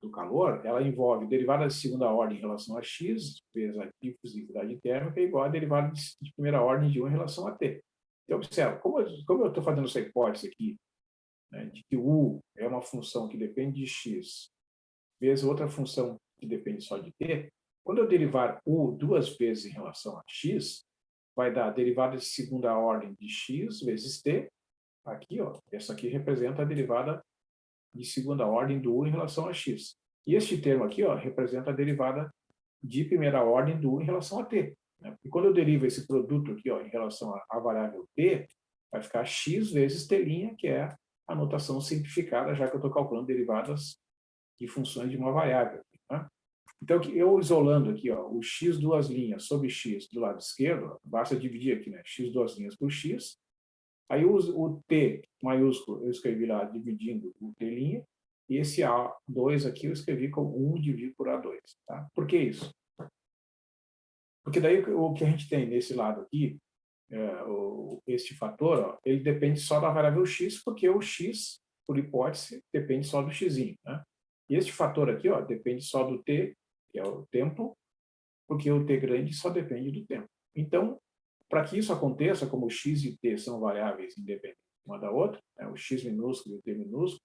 Speaker 1: do calor, ela envolve derivada de segunda ordem em relação a x, vezes a difusividade térmica, igual a derivada de primeira ordem de 1 em relação a t. Então, observa, como eu estou fazendo essa hipótese aqui, né, de que u é uma função que depende de x, vezes outra função que depende só de t, quando eu derivar u duas vezes em relação a x, vai dar a derivada de segunda ordem de x vezes t. Aqui, ó, essa aqui representa a derivada de segunda ordem do u em relação a x. E este termo aqui, ó, representa a derivada de primeira ordem do u em relação a t. Né? E quando eu derivo esse produto aqui, ó, em relação à variável t, vai ficar x vezes t', que é a notação simplificada, já que eu estou calculando derivadas de funções de uma variável. Né? Então, eu isolando aqui, ó, o x duas linhas sobre x do lado esquerdo, basta dividir aqui, né, x duas linhas por x. Aí o t maiúsculo eu escrevi lá dividindo o t', e esse A2 aqui eu escrevi como 1 dividido por A2. Tá? Por que isso? Porque daí o que a gente tem nesse lado aqui, este fator, ó, ele depende só da variável x, porque o x, por hipótese, depende só do x. Né? E este fator aqui, ó, depende só do t, que é o tempo, porque o t grande só depende do tempo. Então, para que isso aconteça, como o x e o t são variáveis independentes uma da outra, né, o x minúsculo e o t minúsculo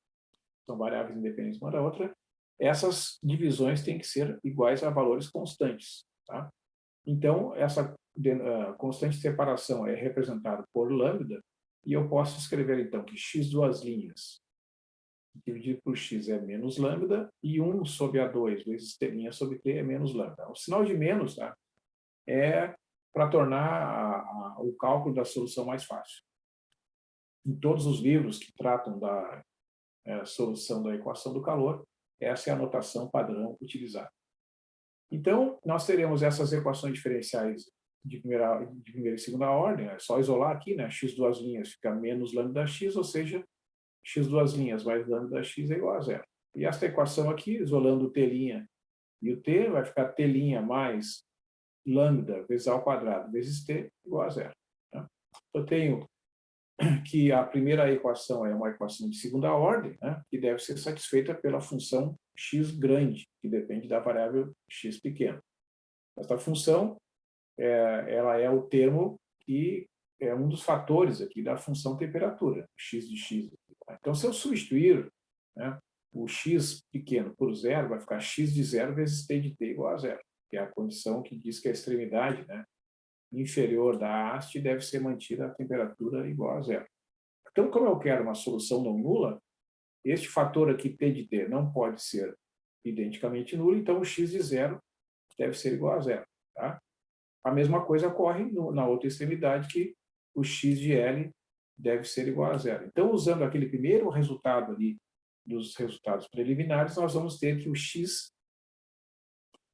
Speaker 1: são variáveis independentes uma da outra, essas divisões têm que ser iguais a valores constantes. Tá? Então, essa constante de separação é representada por lambda, e eu posso escrever, então, que x duas linhas dividido por x é menos lambda, e 1 sobre A2 vezes t' sobre t é menos lambda. O sinal de menos, tá, é para tornar o cálculo da solução mais fácil. Em todos os livros que tratam da solução da equação do calor, essa é a notação padrão utilizada. Então, nós teremos essas equações diferenciais de primeira e segunda ordem, é só isolar aqui, né? X duas linhas fica menos lambda x, ou seja, x duas linhas mais lambda x é igual a zero. E esta equação aqui, isolando o t' e o t, vai ficar t' mais lambda vezes a ao quadrado vezes t igual a zero. Tá? Eu tenho que a primeira equação é uma equação de segunda ordem, né, que deve ser satisfeita pela função x grande, que depende da variável x pequena. Esta função, ela é o termo que é um dos fatores aqui da função temperatura, x de x. Então, se eu substituir, né, o x pequeno por zero, vai ficar x de zero vezes t de t igual a zero, que é a condição que diz que a extremidade, né, inferior da haste deve ser mantida a temperatura igual a zero. Então, como eu quero uma solução não nula, este fator aqui, t de t, não pode ser identicamente nulo, então o x de zero deve ser igual a zero. Tá? A mesma coisa ocorre na outra extremidade, que o x de L deve ser igual a zero. Então, usando aquele primeiro resultado ali, dos resultados preliminares, nós vamos ter que o x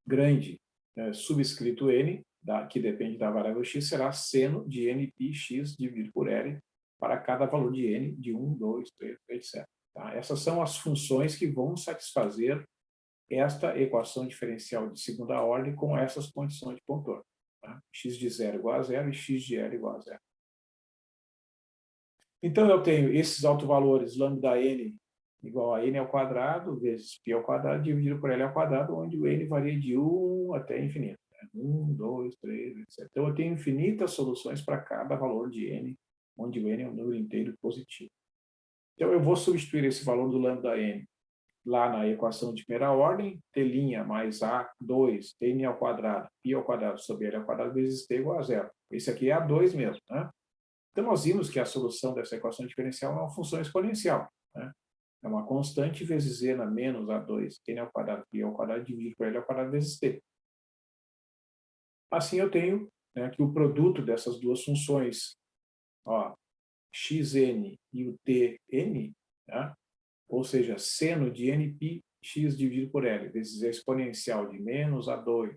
Speaker 1: grande, subscrito n, que depende da variável x, será seno de nπx dividido por L para cada valor de n, de 1, 2, 3, etc. Tá? Essas são as funções que vão satisfazer esta equação diferencial de segunda ordem com essas condições de contorno. Tá? X de zero igual a zero e x de L igual a zero. Então, eu tenho esses autovalores lambda n igual a n ao quadrado vezes π ao quadrado dividido por L ao quadrado, onde o n varia de 1 até infinito. 1, 2, 3, etc. Então, eu tenho infinitas soluções para cada valor de n, onde o n é um número inteiro positivo. Então, eu vou substituir esse valor do lambda n lá na equação de primeira ordem, t' mais A2, n ao quadrado, π ao quadrado sobre L ao quadrado vezes t igual a zero. Esse aqui é A2 mesmo. Né? Então, nós vimos que a solução dessa equação diferencial é uma função exponencial. Né? É uma constante vezes z na menos A2, n ao quadrado, π ao quadrado, dividido por L ao quadrado vezes t. Assim, eu tenho, né, que o produto dessas duas funções, ó, xn e o tn, tá? Ou seja, seno de nπ x dividido por L, vezes a exponencial de menos A2,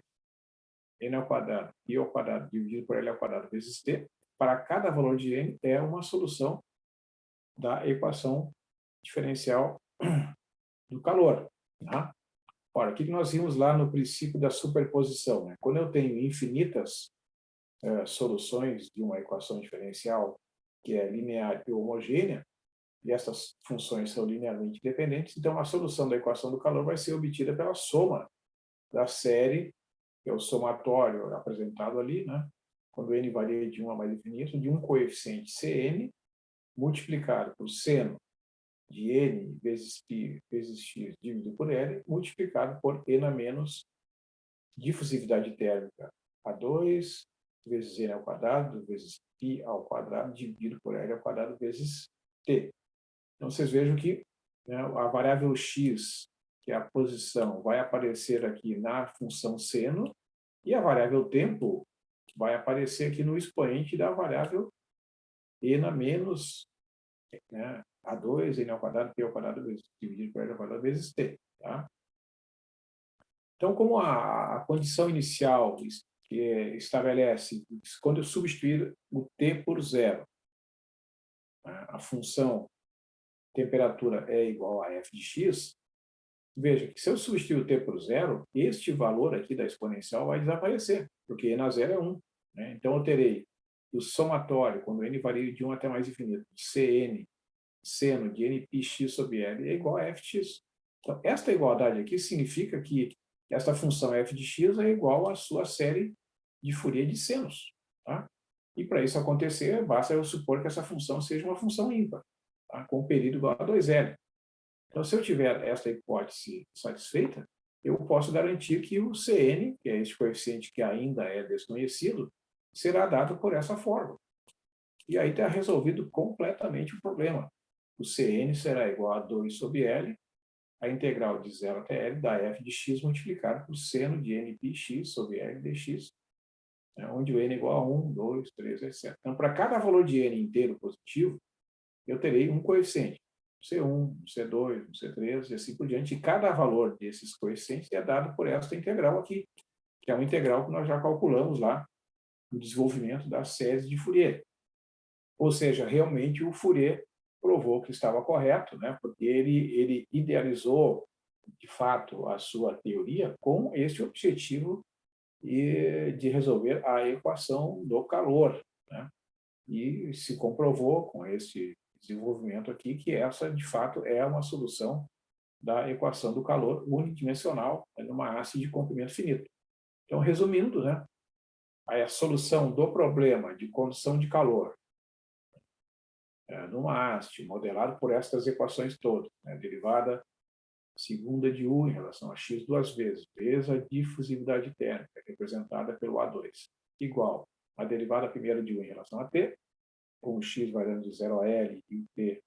Speaker 1: n ao quadrado, π ao quadrado, dividido por L ao quadrado, vezes t, para cada valor de n, é uma solução da equação diferencial do calor. Tá? Ora, o que nós vimos lá no princípio da superposição, né? Quando eu tenho infinitas soluções de uma equação diferencial que é linear e homogênea, e essas funções são linearmente dependentes, então a solução da equação do calor vai ser obtida pela soma da série, que é o somatório apresentado ali, né? Quando n varia de 1 a mais infinito, de um coeficiente Cn multiplicado por seno de n vezes π vezes x dividido por L, multiplicado por n a menos difusividade térmica A2 vezes n ao quadrado vezes π ao quadrado dividido por L ao quadrado vezes T. Então, vocês vejam que, né, a variável x, que é a posição, vai aparecer aqui na função seno, e a variável tempo vai aparecer aqui no expoente da variável n a menos, né, A2, n ao quadrado, p ao quadrado, vezes, dividido por L ao quadrado, vezes t. Tá? Então, como a condição inicial que estabelece, quando eu substituir o t por zero, né, a função temperatura é igual a f de x, veja que se eu substituir o t por zero, este valor aqui da exponencial vai desaparecer, porque n a zero é 1. Né? Então, eu terei o somatório, quando n varia de 1 até mais infinito, Cn, seno de nπx sobre L é igual a f de x. Então, esta igualdade aqui significa que esta função f de x é igual à sua série de Fourier de senos. Tá? E para isso acontecer, basta eu supor que essa função seja uma função ímpar, tá? Com período igual a 2L. Então, se eu tiver esta hipótese satisfeita, eu posso garantir que o Cn, que é este coeficiente que ainda é desconhecido, será dado por essa fórmula. E aí está resolvido completamente o problema. O Cn será igual a 2 sobre L, a integral de 0 até L da f de x multiplicado por seno de nπx sobre L dx, né, onde o n é igual a 1, 2, 3, etc. Então, para cada valor de n inteiro positivo, eu terei um coeficiente. C1, C2, C3 e assim por diante. E cada valor desses coeficientes é dado por esta integral aqui, que é uma integral que nós já calculamos lá no desenvolvimento das séries de Fourier. Ou seja, realmente o Fourier provou que estava correto, né? Porque ele idealizou, de fato, a sua teoria com este objetivo de resolver a equação do calor. Né? E se comprovou com esse desenvolvimento aqui que essa, de fato, é uma solução da equação do calor unidimensional numa haste de comprimento finito. Então, resumindo, né, a solução do problema de condução de calor numa haste modelado por estas equações todas, né, derivada segunda de U em relação a x duas vezes a difusividade térmica, representada pelo A2, igual a derivada primeira de U em relação a T, com o x variando de 0 a L e o T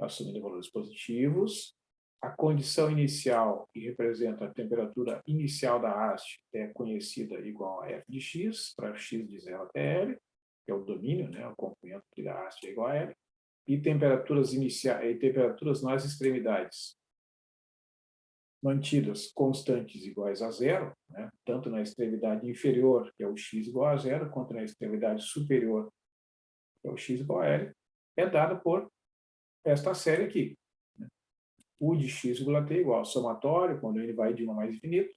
Speaker 1: assumindo valores positivos. A condição inicial, que representa a temperatura inicial da haste, é conhecida igual a f de x, para x de 0 até L, que é o domínio, né, o comprimento da haste é igual a L, e temperaturas iniciais e temperaturas nas extremidades mantidas constantes iguais a zero, né, tanto na extremidade inferior, que é o x igual a zero, quanto na extremidade superior, que é o x igual a L, é dada por esta série aqui. Né? U de x igual a t igual ao somatório, quando ele vai de 1 a mais infinito,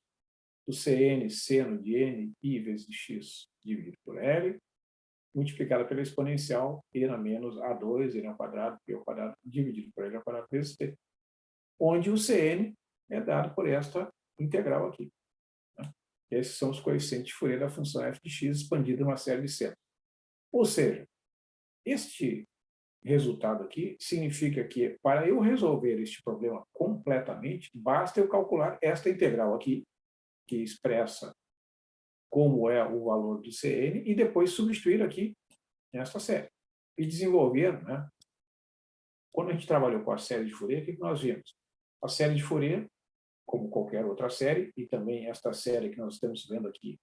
Speaker 1: do Cn seno de n pi vezes x dividido por L, multiplicada pela exponencial n a menos A2, n ao quadrado, p ao quadrado, dividido por L ao quadrado vezes t, onde o Cn é dado por esta integral aqui. Né? Esses são os coeficientes de Fourier da função f de x expandida em uma série de senos. Ou seja, este resultado aqui significa que, para eu resolver este problema completamente, basta eu calcular esta integral aqui, que expressa como é o valor do Cn, e depois substituir aqui nesta série. E desenvolver, né? Quando a gente trabalhou com a série de Fourier, o que nós vimos? A série de Fourier, como qualquer outra série, e também esta série que nós estamos vendo aqui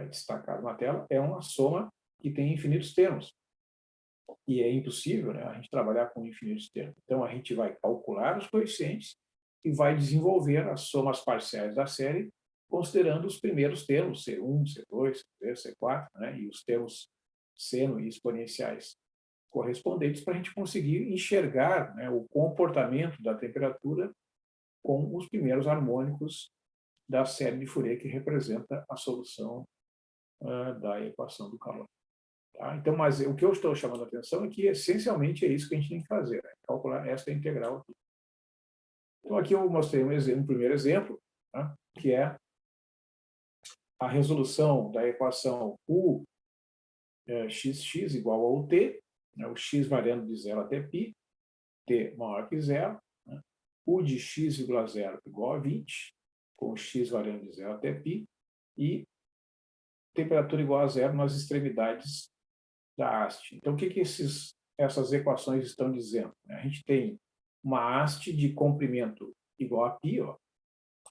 Speaker 1: destacada na tela, é uma soma que tem infinitos termos. E é impossível, né, a gente trabalhar com infinitos termos. Então, a gente vai calcular os coeficientes e vai desenvolver as somas parciais da série, considerando os primeiros termos, C1, C2, C3, C4, né, e os termos seno e exponenciais correspondentes, para a gente conseguir enxergar, né, o comportamento da temperatura com os primeiros harmônicos da série de Fourier, que representa a solução da equação do calor. Tá? Então, mas o que eu estou chamando a atenção é que, essencialmente, é isso que a gente tem que fazer, né? Calcular esta integral aqui. Então, aqui eu mostrei um primeiro exemplo, tá? Que é a resolução da equação U xx igual ao t, né? O x variando de 0 até π, t maior que zero, né? U de x,0 igual a 20, com o x variando de 0 até π, e temperatura igual a zero nas extremidades da haste. Então, o que essas equações estão dizendo? A gente tem uma haste de comprimento igual a π, ó,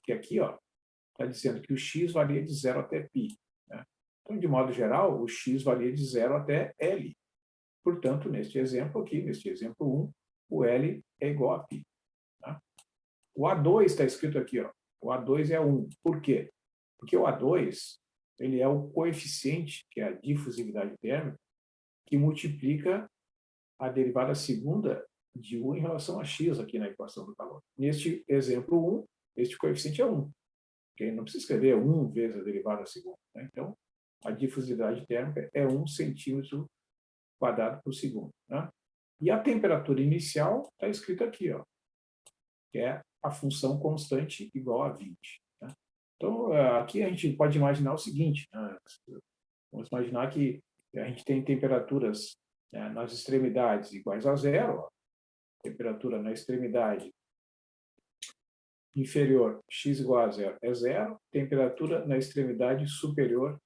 Speaker 1: que aqui está dizendo que o x varia de 0 até π. Né? Então, de modo geral, o x varia de 0 até L. Portanto, neste exemplo aqui, neste exemplo 1, o L é igual a π. Tá? O A2 está escrito aqui, ó. O A2 é 1. Por quê? Porque o A2 ele é o coeficiente, que é a difusividade térmica, que multiplica a derivada segunda de U em relação a x aqui na equação do calor. Neste exemplo 1, este coeficiente é 1. Porque não precisa escrever 1 vezes a derivada segunda. Né? Então, a difusividade térmica é 1 centímetro quadrado por segundo. Né? E a temperatura inicial está escrita aqui, ó, que é a função constante igual a 20. Né? Então, aqui a gente pode imaginar o seguinte, né? Vamos imaginar que a gente tem temperaturas nas extremidades iguais a zero, ó. Temperatura na extremidade inferior, x igual a zero, é zero. Temperatura na extremidade superior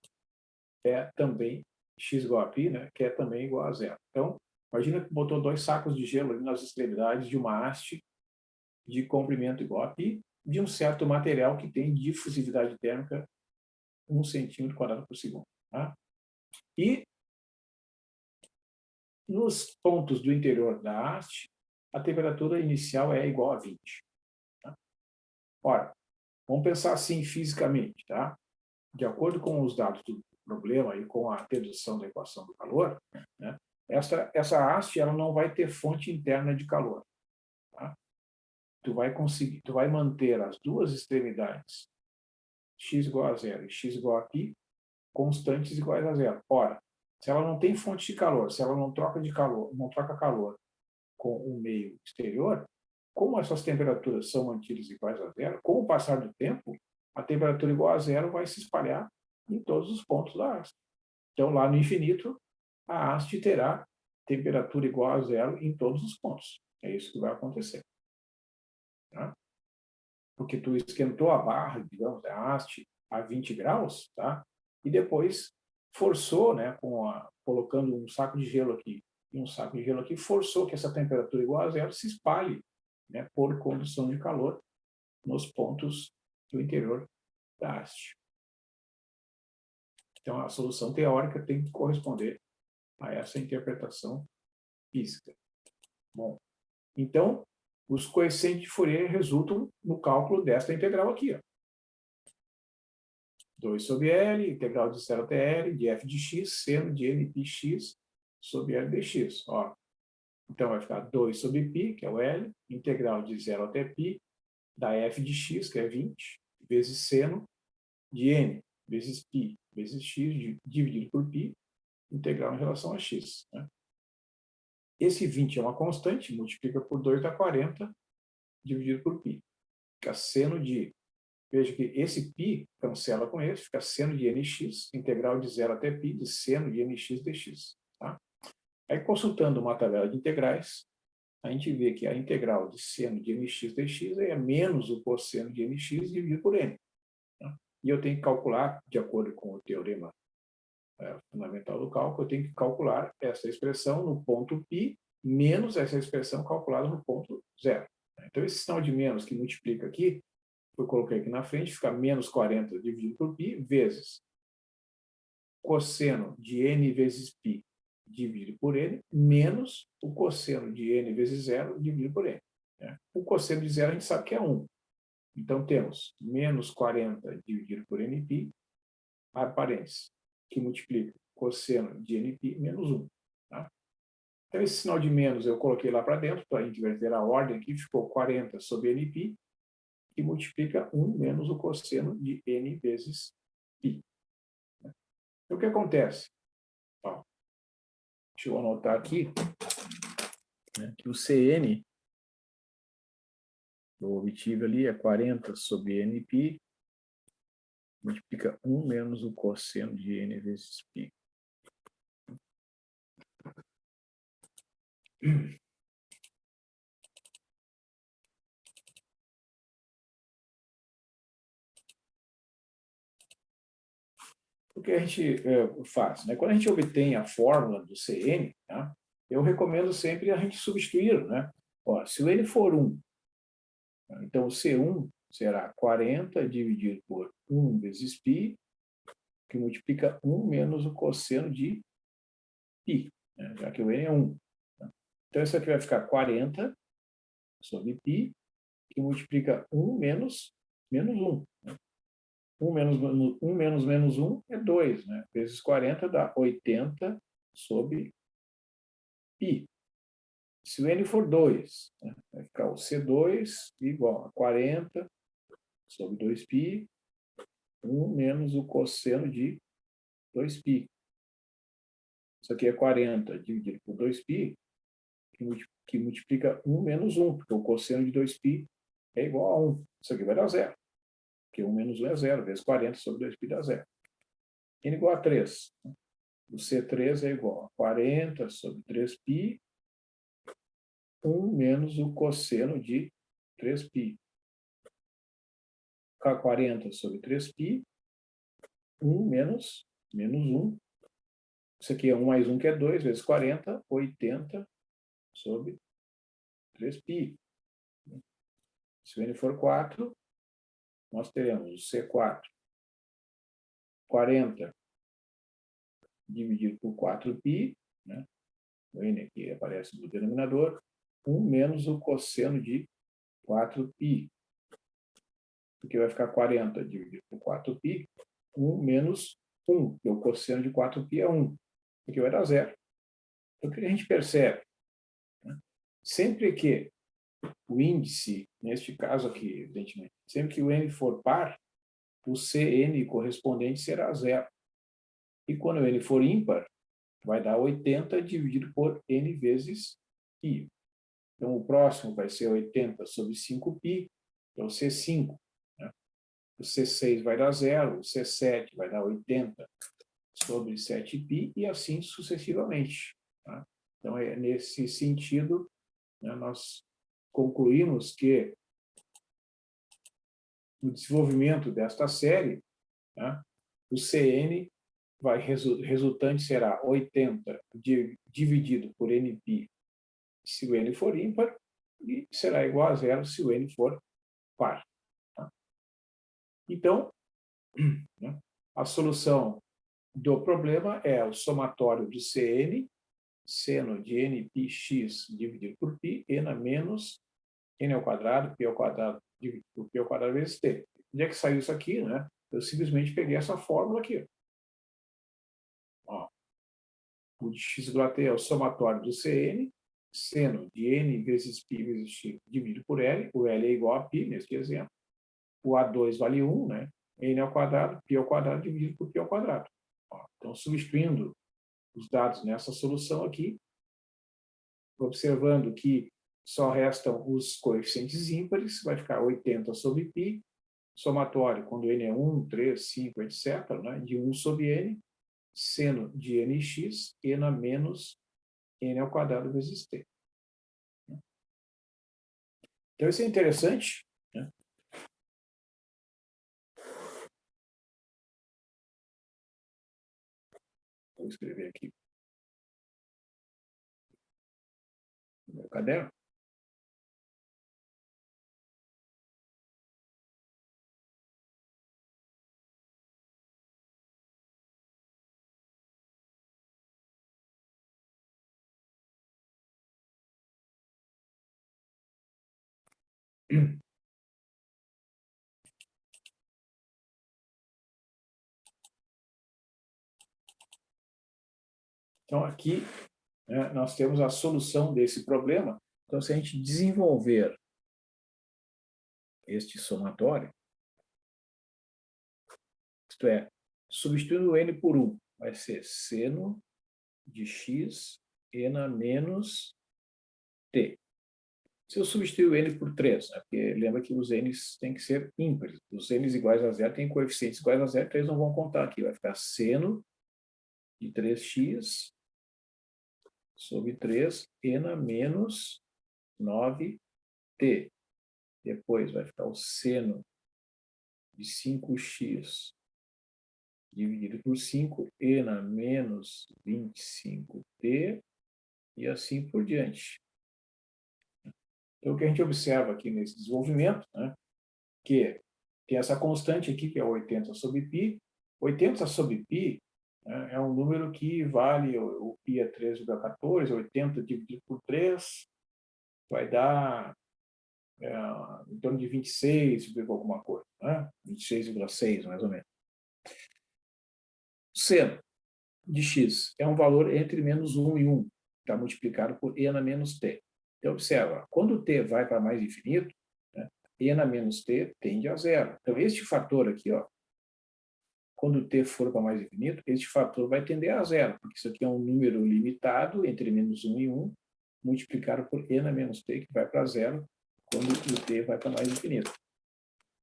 Speaker 1: é também x igual a π, né, que é também igual a zero. Então, imagina que botou 2 sacos de gelo ali nas extremidades de uma haste de comprimento igual a π, de um certo material que tem difusividade térmica 1 centímetro quadrado por segundo. Tá? E nos pontos do interior da haste, a temperatura inicial é igual a 20. Tá? Ora, vamos pensar assim fisicamente, tá? De acordo com os dados do problema e com a dedução da equação do calor, né, essa haste ela não vai ter fonte interna de calor. Tá? Tu vai manter as duas extremidades, x igual a zero e x igual a π, constantes iguais a zero. Ora, se ela não tem fonte de calor, se ela não troca calor com o meio exterior, como essas temperaturas são mantidas iguais a zero, com o passar do tempo, a temperatura igual a zero vai se espalhar em todos os pontos da haste. Então, lá no infinito, a haste terá temperatura igual a zero em todos os pontos. É isso que vai acontecer. Tá? Porque tu esquentou a barra, digamos, a haste a 20 graus, tá? E depois forçou, né, colocando um saco de gelo aqui e um saco de gelo aqui, forçou que essa temperatura igual a zero se espalhe, né, por condução de calor nos pontos do interior da haste. Então, a solução teórica tem que corresponder a essa interpretação física. Bom, então, os coeficientes de Fourier resultam no cálculo desta integral aqui. Ó. 2 sobre L, integral de 0 até L, de f de x, seno de n πx sobre L dx. Ó. Então, vai ficar 2 sobre π, que é o L, integral de 0 até π, da f de x, que é 20, vezes seno de n, vezes π, vezes x, dividido por π, integral em relação a x. Né? Esse 20 é uma constante, multiplica por 2 dá 40, dividido por π. Fica seno de... Veja que esse π cancela com esse, fica seno de nx, integral de 0 até π, de seno de nx dx. Tá? Aí, consultando uma tabela de integrais, a gente vê que a integral de seno de nx dx é menos o cosseno de nx dividido por n. Tá? E eu tenho que calcular, de acordo com o teorema fundamental do cálculo, eu tenho que calcular essa expressão no ponto π menos essa expressão calculada no ponto zero. Então, esse sinal de menos que multiplica aqui, eu coloquei aqui na frente, fica menos 40 dividido por π, vezes cosseno de n vezes π dividido por n, menos o cosseno de n vezes zero dividido por n. O cosseno de zero a gente sabe que é 1. Então, temos menos 40 dividido por nπ, parênteses, que multiplica cosseno de nπ menos 1. Tá? Então, esse sinal de menos eu coloquei lá para dentro, para inverter a ordem aqui, ficou 40 sobre nπ, que multiplica 1 menos o cosseno de n vezes π. Então, o que acontece? Ó, deixa eu anotar aqui, né, que o Cn que eu obtive ali é 40 sobre nπ, multiplica 1 menos o cosseno de n vezes π. O que a gente faz? Né? Quando a gente obtém a fórmula do Cn, tá? Eu recomendo sempre a gente substituir. Né? Ó, se o n for 1, tá? Então o C1 será 40 dividido por 1 vezes π, que multiplica 1 menos o cosseno de π, né? Já que o n é 1. Tá? Então isso aqui vai ficar 40 sobre π, que multiplica 1 menos 1. 1 menos 1 é 2, né? Vezes 40 dá 80 sobre π. Se o n for 2, né? Vai ficar o C2 igual a 40 sobre 2π, 1 menos o cosseno de 2π. Isso aqui é 40 dividido por 2π, que multiplica 1 menos 1, porque o cosseno de 2π é igual a 1. Isso aqui vai dar zero, porque 1 menos 1 é zero, vezes 40 sobre 2π dá zero. N igual a 3. O C3 é igual a 40 sobre 3π, 1 menos o cosseno de 3π. 40 sobre 3π, 1 menos 1. Isso aqui é 1 mais 1, que é 2, vezes 40, 80 sobre 3π. Se o n for 4, nós teremos o C4, 40 dividido por 4π, né? O n aqui aparece no denominador, 1 menos o cosseno de 4π. Porque vai ficar 40 dividido por 4π, 1 menos 1, porque o cosseno de 4π é 1, porque vai dar zero. Então, o que a gente percebe? Né? Sempre que o índice, neste caso aqui, evidentemente, sempre que o n for par, o Cn correspondente será zero. E quando o n for ímpar, vai dar 80 dividido por n vezes π. Então, o próximo vai ser 80 sobre 5π, é o C5. Né? O C6 vai dar zero, o C7 vai dar 80 sobre 7π e assim sucessivamente. Tá? Então, é nesse sentido, né, nós concluímos que no desenvolvimento desta série, né, o Cn resultante será 80 dividido por nπ se o n for ímpar e será igual a zero se o n for par. Tá? Então, né, a solução do problema é o somatório do Cn, seno de nπx dividido por π, n a menos n ao quadrado, p ao quadrado dividido por p ao quadrado vezes t. Onde é que saiu isso aqui? Né? Eu simplesmente peguei essa fórmula aqui. Ó, o de x igual a t é o somatório do Cn, seno de n vezes π vezes x dividido por L. O L é igual a π, nesse exemplo. O A2 vale 1, né? N ao quadrado, π ao quadrado dividido por π ao quadrado. Ó, então, substituindo os dados nessa solução aqui, observando que só restam os coeficientes ímpares, vai ficar 80 sobre π, somatório, quando n é 1, 3, 5, etc., né, de 1 sobre n, seno de nx, n a menos n ao quadrado vezes t. Então, isso é interessante, né? Vou escrever aqui no meu caderno. Então, aqui, né, nós temos a solução desse problema. Então, se a gente desenvolver este somatório, isto é, substituindo o n por 1, vai ser seno de x n menos t. Se eu substituir o n por 3, né, porque lembra que os n's têm que ser ímpares. Os n's iguais a zero têm coeficientes iguais a zero, então eles não vão contar aqui. Vai ficar seno de 3x sobre 3 n menos 9t. Depois vai ficar o seno de 5x dividido por 5, n menos 25t, e assim por diante. Então, o que a gente observa aqui nesse desenvolvimento, né, que tem essa constante aqui, que é 80 sobre π. 80 sobre π, né, é um número que vale, o π é 3,14, 80 dividido por 3 vai dar em torno de 26, alguma coisa, né? 26,6, mais ou menos. Seno de x é um valor entre menos 1 e 1, está multiplicado por n menos t. Então, observa, quando t vai para mais infinito, né, n menos t tende a zero. Então, este fator aqui, ó, quando t for para mais infinito, este fator vai tender a zero, porque isso aqui é um número limitado entre menos 1 e 1, multiplicado por n menos t, que vai para zero, quando o t vai para mais infinito.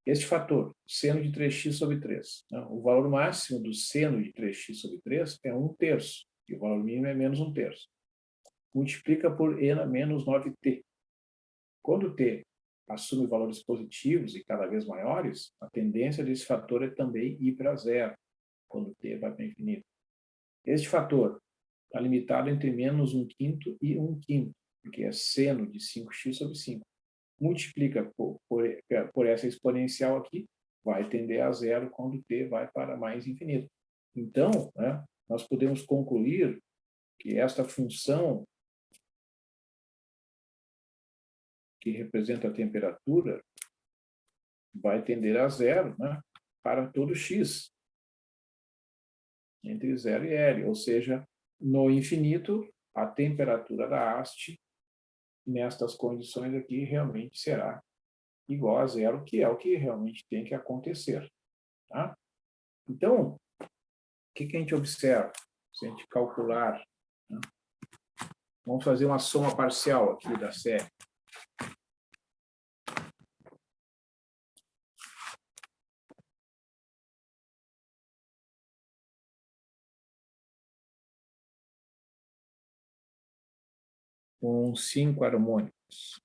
Speaker 1: Este fator, seno de 3x sobre 3, né, o valor máximo do seno de 3x sobre 3 é 1/3, e o valor mínimo é menos 1/3. Multiplica por n menos 9t. Quando t assume valores positivos e cada vez maiores, a tendência desse fator é também ir para zero, quando t vai para infinito. Este fator está limitado entre menos 1/5 e 1/5, porque é seno de 5x sobre 5. Multiplica por essa exponencial aqui, vai tender a zero quando t vai para mais infinito. Então, né, nós podemos concluir que esta função que representa a temperatura vai tender a zero, né, para todo x, entre 0 e L, ou seja, no infinito, a temperatura da haste, nestas condições aqui, realmente será igual a zero, que é o que realmente tem que acontecer. Tá? Então, o que a gente observa? Se a gente calcular, né? Vamos fazer uma soma parcial aqui da série. Com 5 harmônicos.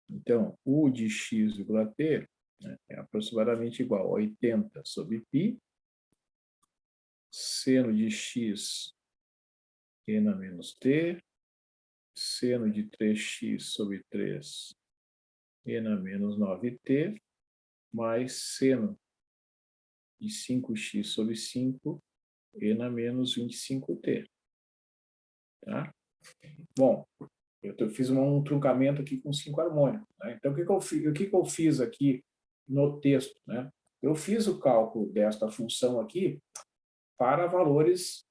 Speaker 1: Então, U de x, t, né, é aproximadamente igual a 80 sobre π, seno de x, n menos t, seno de 3x sobre 3, n menos 9t, mais seno de 5x sobre 5, n menos 25t. Tá? Bom, eu fiz um truncamento aqui com 5 harmônicos. Né? Então, o que eu fiz aqui no texto? Né? Eu fiz o cálculo desta função aqui para valores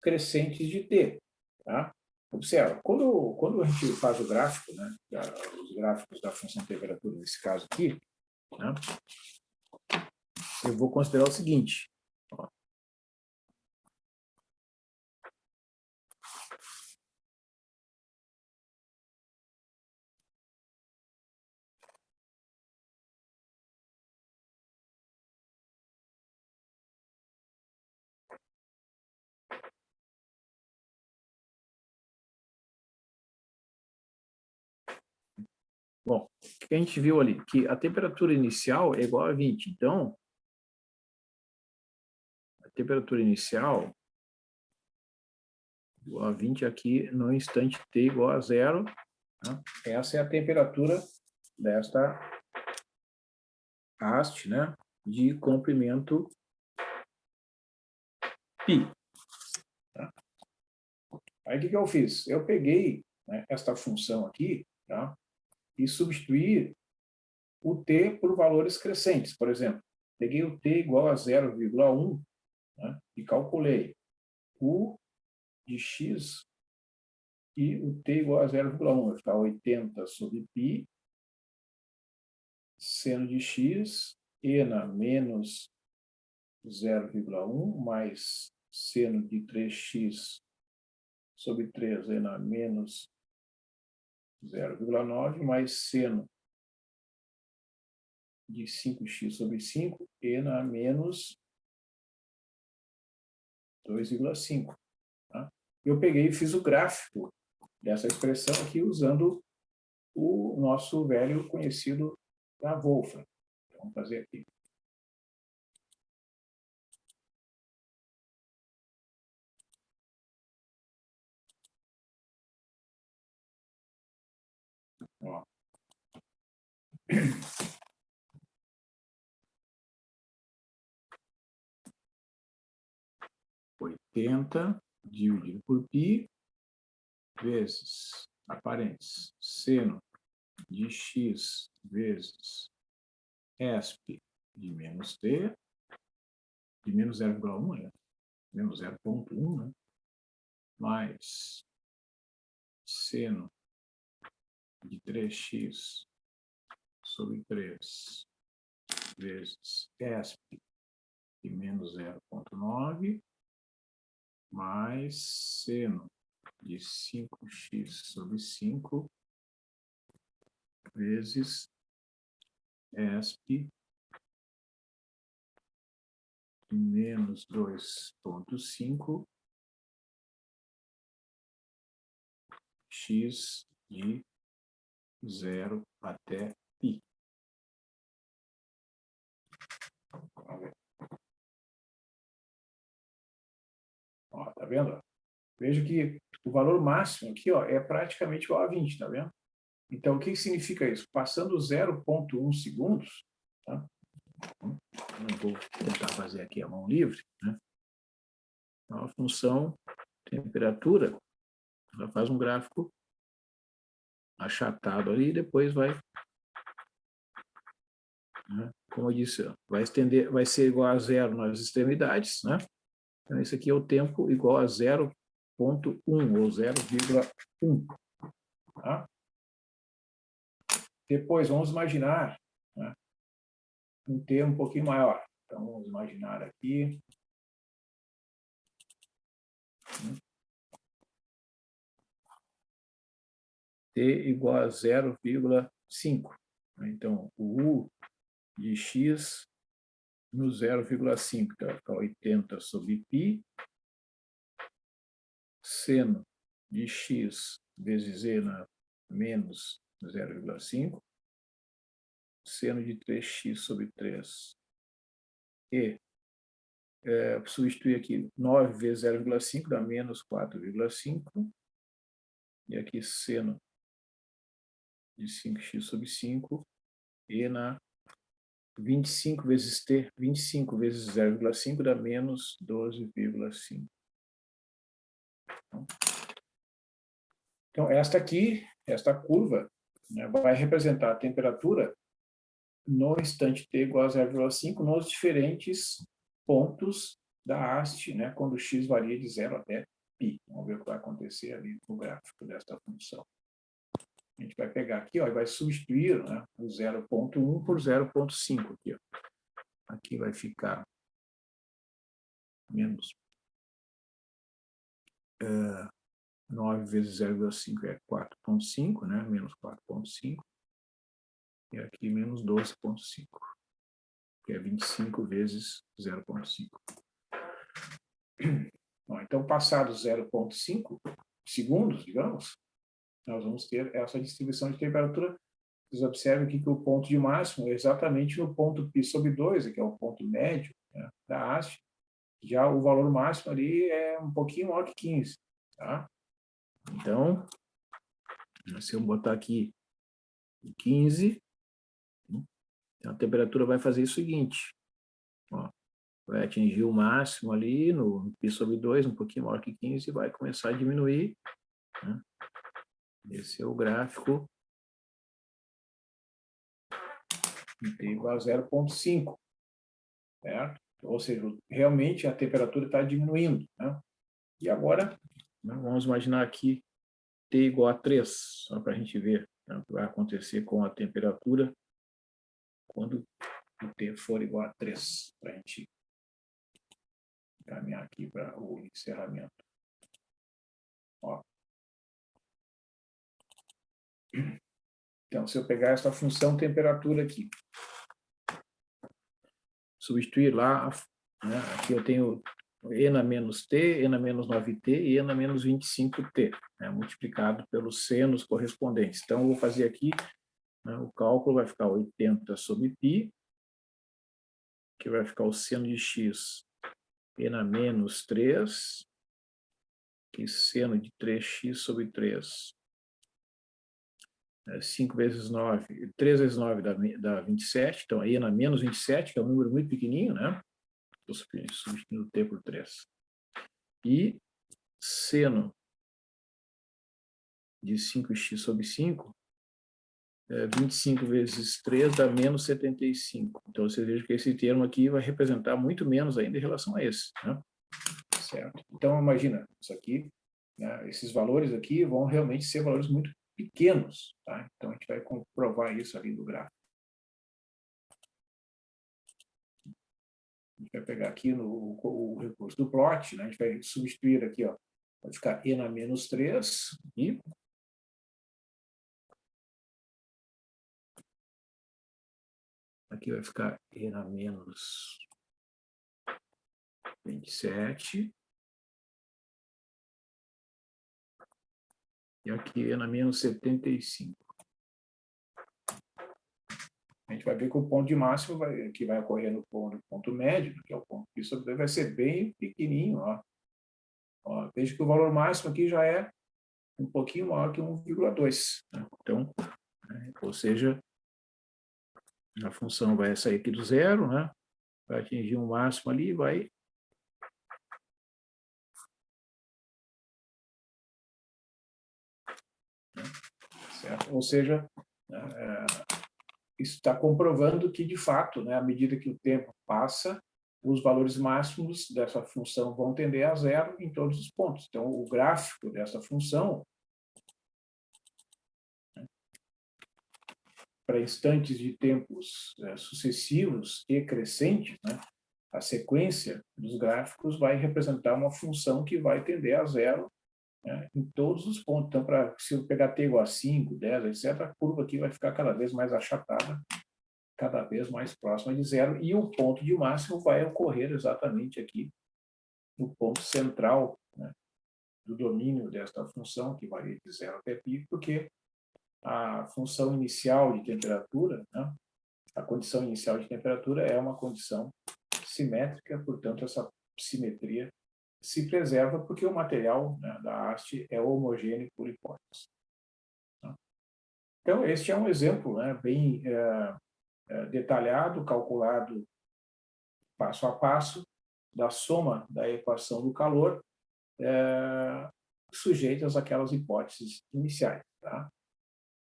Speaker 1: crescentes de t. Tá? Observa, quando a gente faz o gráfico, né, os gráficos da função temperatura, nesse caso aqui, né, eu vou considerar o seguinte. Ó. Bom, o que a gente viu ali? Que a temperatura inicial é igual a 20. Então, a temperatura inicial igual a 20 aqui no instante t igual a zero. Né? Essa é a temperatura desta haste, né, de comprimento π. Tá? Aí o que eu fiz? Eu peguei, né, esta função aqui, tá, e substituí o t por valores crescentes. Por exemplo, peguei o t igual a 0,1, né, e calculei u de x e o t igual a 0,1. Vai ficar 80 sobre π, seno de x, e na menos 0,1, mais seno de 3x sobre 3, e na menos 0,9, mais seno de 5x sobre 5, e na menos 2,5. Tá? Eu peguei e fiz o gráfico dessa expressão aqui usando o nosso velho conhecido da Wolfram. Vamos fazer aqui. Ó. 80 dividido por π vezes, aparentes, seno de x vezes esp de menos t, de menos 0,1, né? Menos 0,1, né? Mais seno de 3x sobre 3 vezes esp de menos 0,9, mais seno de 5x sobre 5 vezes esp de menos 2,5 x de 0 até π. Ó, tá vendo? Veja que o valor máximo aqui, ó, é praticamente igual a 20, tá vendo? Então, o que significa isso? Passando 0,1 segundos, tá? Eu vou tentar fazer aqui a mão livre, né? Então, a função temperatura, ela faz um gráfico achatado ali e depois vai, né? Como eu disse, vai estender, vai ser igual a 0 nas extremidades, né? Então, esse aqui é o tempo igual a 0,1 ou 0,1. Tá? Depois, vamos imaginar, né, um T um pouquinho maior. Então, vamos imaginar aqui. T igual a 0,5. Então, o U de x no 0,5, então vai ficar 80 sobre π, seno de x vezes e na menos 0,5, seno de 3x sobre 3. E substituir aqui 9 vezes 0,5 dá menos 4,5. E aqui seno de 5x sobre 5. E na 25 vezes t, 25 vezes 0,5 dá menos 12,5. Então, esta aqui, esta curva, né, vai representar a temperatura no instante t igual a 0,5 nos diferentes pontos da haste, né, quando x varia de 0 até π. Vamos ver o que vai acontecer ali no gráfico desta função. A gente vai pegar aqui, ó, e vai substituir, né, o 0,1 por 0,5 aqui, ó. Aqui vai ficar menos 9 vezes 0,5 é 4,5, né? Menos 4,5. E aqui menos 12,5, que é 25 vezes 0,5. Bom, então, passados 0,5 segundos, digamos, nós vamos ter essa distribuição de temperatura. Vocês observem aqui que o ponto de máximo é exatamente no ponto π sobre 2, que é o ponto médio, né, da haste. Já o valor máximo ali é um pouquinho maior que 15. Tá? Então, se eu botar aqui 15, a temperatura vai fazer o seguinte. Ó, vai atingir o máximo ali no π sobre 2, um pouquinho maior que 15, e vai começar a diminuir. Né? Esse é o gráfico T igual a 0,5. Certo? Ou seja, realmente a temperatura está diminuindo. Né? E agora, né, vamos imaginar aqui T igual a 3, só para a gente ver, né, o que vai acontecer com a temperatura quando o T for igual a 3, para a gente caminhar aqui para o encerramento. Ó. Então, se eu pegar essa função temperatura aqui, substituir lá, né, aqui eu tenho E na menos T, E na menos 9T e E na menos 25T, né, multiplicado pelos senos correspondentes. Então, eu vou fazer aqui, né, o cálculo vai ficar 80 sobre π, que vai ficar o seno de x E na menos 3, que seno de 3x sobre 3. 5 vezes 9, 3 vezes 9 dá 27, então E na menos 27, que é um número muito pequenininho, né? Estou substituindo T por 3. E seno de 5x sobre 5, 25 vezes 3 dá menos 75. Então, você veja que esse termo aqui vai representar muito menos ainda em relação a esse, né? Certo? Então, imagina, isso aqui, né, esses valores aqui vão realmente ser valores muito pequenos, tá? Então, a gente vai comprovar isso ali no gráfico. A gente vai pegar aqui o recurso do plot, né? A gente vai substituir aqui, ó, vai ficar E na menos 3 e aqui vai ficar E na menos 27 e aqui E na menos 75. A gente vai ver que o ponto de máximo que vai ocorrer no ponto médio, que é o ponto que sobre vai ser bem pequenininho. Ó, veja que o valor máximo aqui já é um pouquinho maior que 1,2. Né? Então, ou seja, a função vai sair aqui do zero, né? Vai atingir um máximo ali e vai... Certo? Ou seja, isso está comprovando que, de fato, né, à medida que o tempo passa, os valores máximos dessa função vão tender a zero em todos os pontos. Então, o gráfico dessa função, né, para instantes de tempos sucessivos e crescentes, né, a sequência dos gráficos vai representar uma função que vai tender a zero, né, em todos os pontos. Então, se eu pegar t igual a 5, 10, etc., a curva aqui vai ficar cada vez mais achatada, cada vez mais próxima de zero, e o ponto de máximo vai ocorrer exatamente aqui no ponto central, né, do domínio desta função, que varia de zero até π, porque a função inicial de temperatura, né, a condição inicial de temperatura é uma condição simétrica, portanto, essa simetria se preserva porque o material, né, da haste é homogêneo por hipótese. Então, este é um exemplo, né, bem detalhado, calculado passo a passo, da soma da equação do calor, sujeitas àquelas hipóteses iniciais. Tá?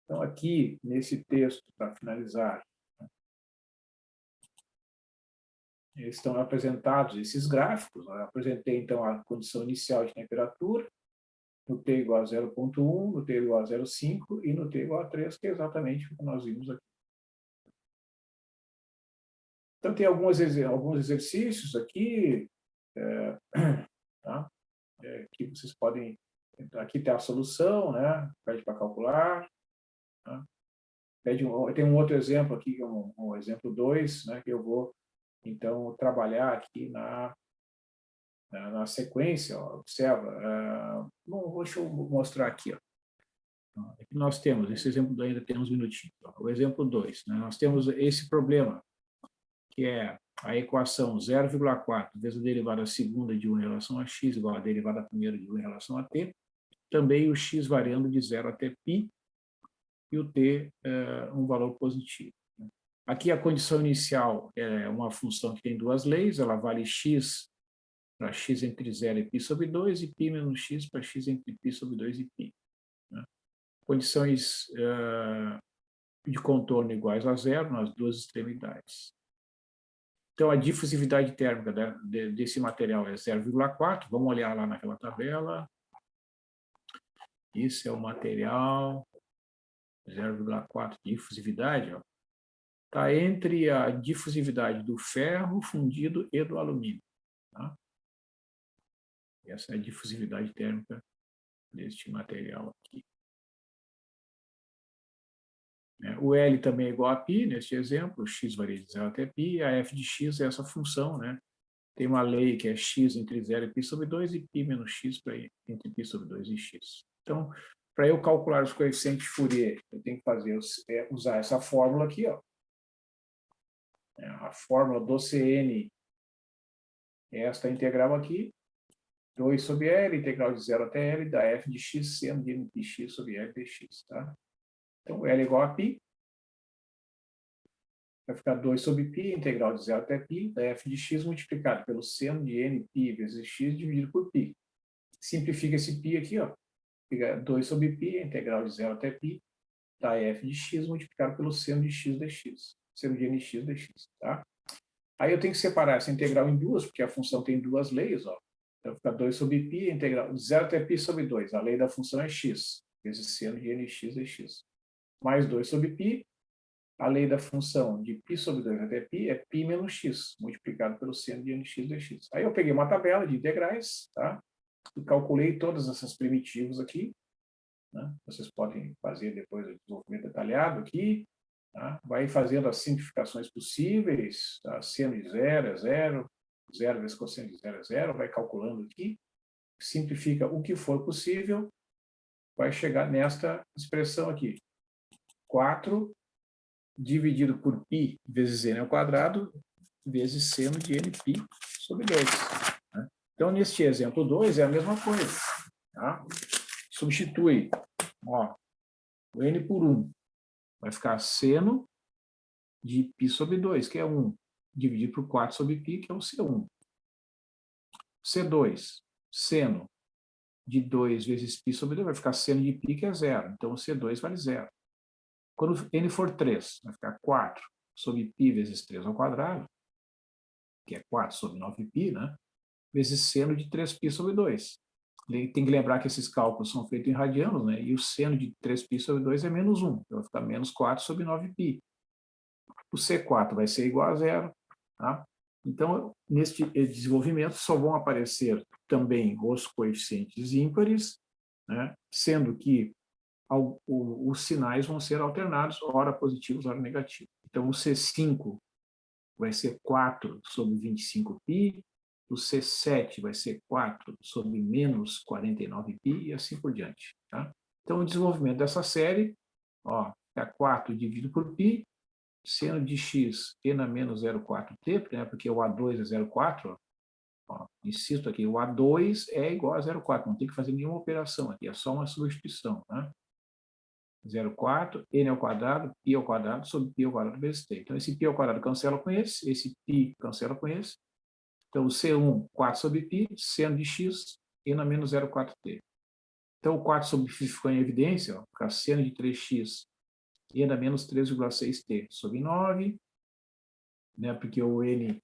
Speaker 1: Então, aqui, nesse texto, para finalizar, estão apresentados esses gráficos. Eu apresentei, então, a condição inicial de temperatura, no T igual a 0,1, no T igual a 0,5 e no T igual a 3, que é exatamente o que nós vimos aqui. Então, tem alguns exercícios aqui, tá? Que vocês podem... Aqui tem a solução, né? Pede para calcular. Tá? Tem um outro exemplo aqui, que é um exemplo 2, né? Que eu vou, então, trabalhar aqui na sequência. Ó, observa. Deixa eu mostrar aqui. Ó. Aqui nós temos, esse exemplo ainda tem uns minutinhos. Ó, o exemplo 2, né? Nós temos esse problema, que é a equação 0,4 vezes a derivada segunda de 1 em relação a x igual a derivada primeira de 1 em relação a t, também o x variando de 0 até π, e o t um valor positivo. Aqui a condição inicial é uma função que tem duas leis, ela vale x para x entre 0 e π sobre 2, e π menos x para x entre π sobre 2 e π. Né? Condições de contorno iguais a zero nas duas extremidades. Então, a difusividade térmica desse material é 0,4. Vamos olhar lá naquela tabela. Isso é o material 0,4 de difusividade, está entre a difusividade do ferro fundido e do alumínio. Tá? Essa é a difusividade térmica deste material aqui. O L também é igual a π, neste exemplo, x varia de 0 até π, a f de x é essa função, né? Tem uma lei que é x entre 0 e π sobre 2 e π menos x entre π sobre 2 e x. Então, para eu calcular os coeficientes Fourier, eu tenho que fazer, usar essa fórmula aqui, a fórmula do CN é esta integral aqui, 2 sobre L, integral de 0 até L, da f de x seno de n de x sobre L dx. Tá? Então, L é igual a π, vai ficar 2 sobre π, integral de 0 até π, da f de x multiplicado pelo seno de n π vezes x dividido por π. Simplifica esse π aqui, fica 2 sobre π, integral de 0 até π, da f de x multiplicado pelo seno de x dx, seno de nx dx. Tá? Aí eu tenho que separar essa integral em duas, porque a função tem duas leis. Então fica 2 sobre π, integral de 0 até π sobre 2. A lei da função é x, vezes seno de nx dx. Mais 2 sobre π, a lei da função de π sobre 2 até π é π menos x, multiplicado pelo seno de nx dx. Aí eu peguei uma tabela de integrais, tá? E calculei todas essas primitivas aqui. Né? Vocês podem fazer depois o desenvolvimento detalhado aqui. Tá? Vai fazendo as simplificações possíveis. Tá? Seno de 0 é 0, 0 vezes cosseno de 0 é 0, vai calculando aqui. Simplifica o que for possível, vai chegar nesta expressão aqui. 4 dividido por π vezes n ao quadrado, vezes seno de nπ sobre 2. Né? Então, neste exemplo 2, é a mesma coisa. Tá? Substitui o n por 1. Vai ficar seno de π sobre 2, que é 1, dividido por 4 sobre π, que é o C1. C2, seno de 2 vezes π sobre 2, vai ficar seno de π, que é 0. Então, o C2 vale 0. Quando n for 3, vai ficar 4 sobre π vezes 3 ao quadrado, que é 4 sobre 9π, né? Vezes seno de 3π sobre 2. Tem que lembrar que esses cálculos são feitos em radianos, né? E o seno de 3π sobre 2 é menos 1. Então, vai ficar menos 4 sobre 9π. O C4 vai ser igual a 0. Tá? Então, neste desenvolvimento, só vão aparecer também os coeficientes ímpares, né? Sendo que os sinais vão ser alternados, ora positivos, ora negativos. Então, o C5 vai ser 4 sobre 25π, o C7 vai ser 4 sobre menos 49π e assim por diante. Tá? Então, o desenvolvimento dessa série, é 4 dividido por π, seno de x e na menos 0,4t, né, porque o A2 é 0,4, insisto aqui, o A2 é igual a 0,4, não tem que fazer nenhuma operação aqui, é só uma substituição. Né? 0,4, n ao quadrado, π ao quadrado, sobre π ao quadrado vezes t. Então, esse π ao quadrado cancela com esse π cancela com esse. Então, o C1, 4 sobre π, seno de x, e na menos 0,4t. Então, o 4 sobre π ficou em evidência, fica seno de 3x, e na menos 3,6t sobre 9, né, porque o n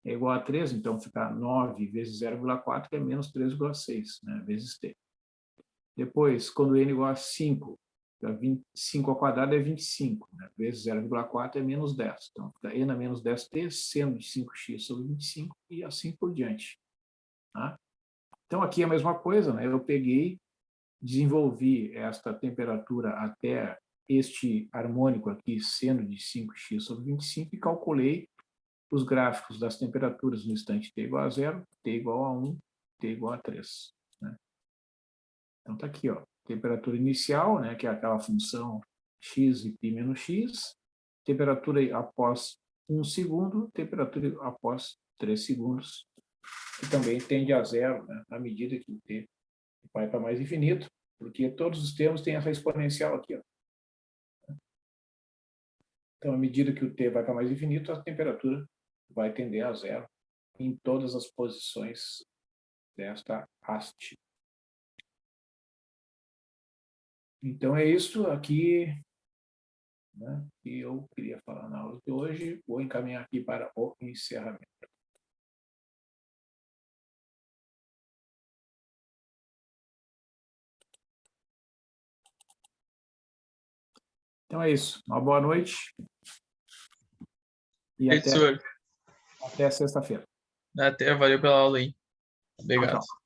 Speaker 1: é igual a 3, então fica 9 vezes 0,4, que é menos 3,6, né, vezes t. Depois, quando n é igual a 5, 5 ao quadrado é 25, né? Vezes 0,4 é menos 10. Então, fica e na menos 10t, seno de 5x sobre 25, e assim por diante. Tá? Então, aqui é a mesma coisa, né? Eu peguei, desenvolvi esta temperatura até este harmônico aqui, seno de 5x sobre 25, e calculei os gráficos das temperaturas no instante t igual a 0, t igual a 1, t igual a 3. Né? Então, está aqui, temperatura inicial, né, que é aquela função x e π menos x, temperatura após 1 segundo, temperatura após 3 segundos, que também tende a 0, né, à medida que o t vai para mais infinito, porque todos os termos têm essa exponencial aqui. Então, à medida que o t vai para mais infinito, a temperatura vai tender a 0 em todas as posições desta haste. Então, é isso aqui, né, que eu queria falar na aula de hoje. Vou encaminhar aqui para o encerramento. Então é isso. Uma boa noite. E
Speaker 2: Professor,
Speaker 1: até sexta-feira.
Speaker 2: até, valeu pela aula aí.
Speaker 1: Tchau,
Speaker 2: Obrigado.
Speaker 1: tchau.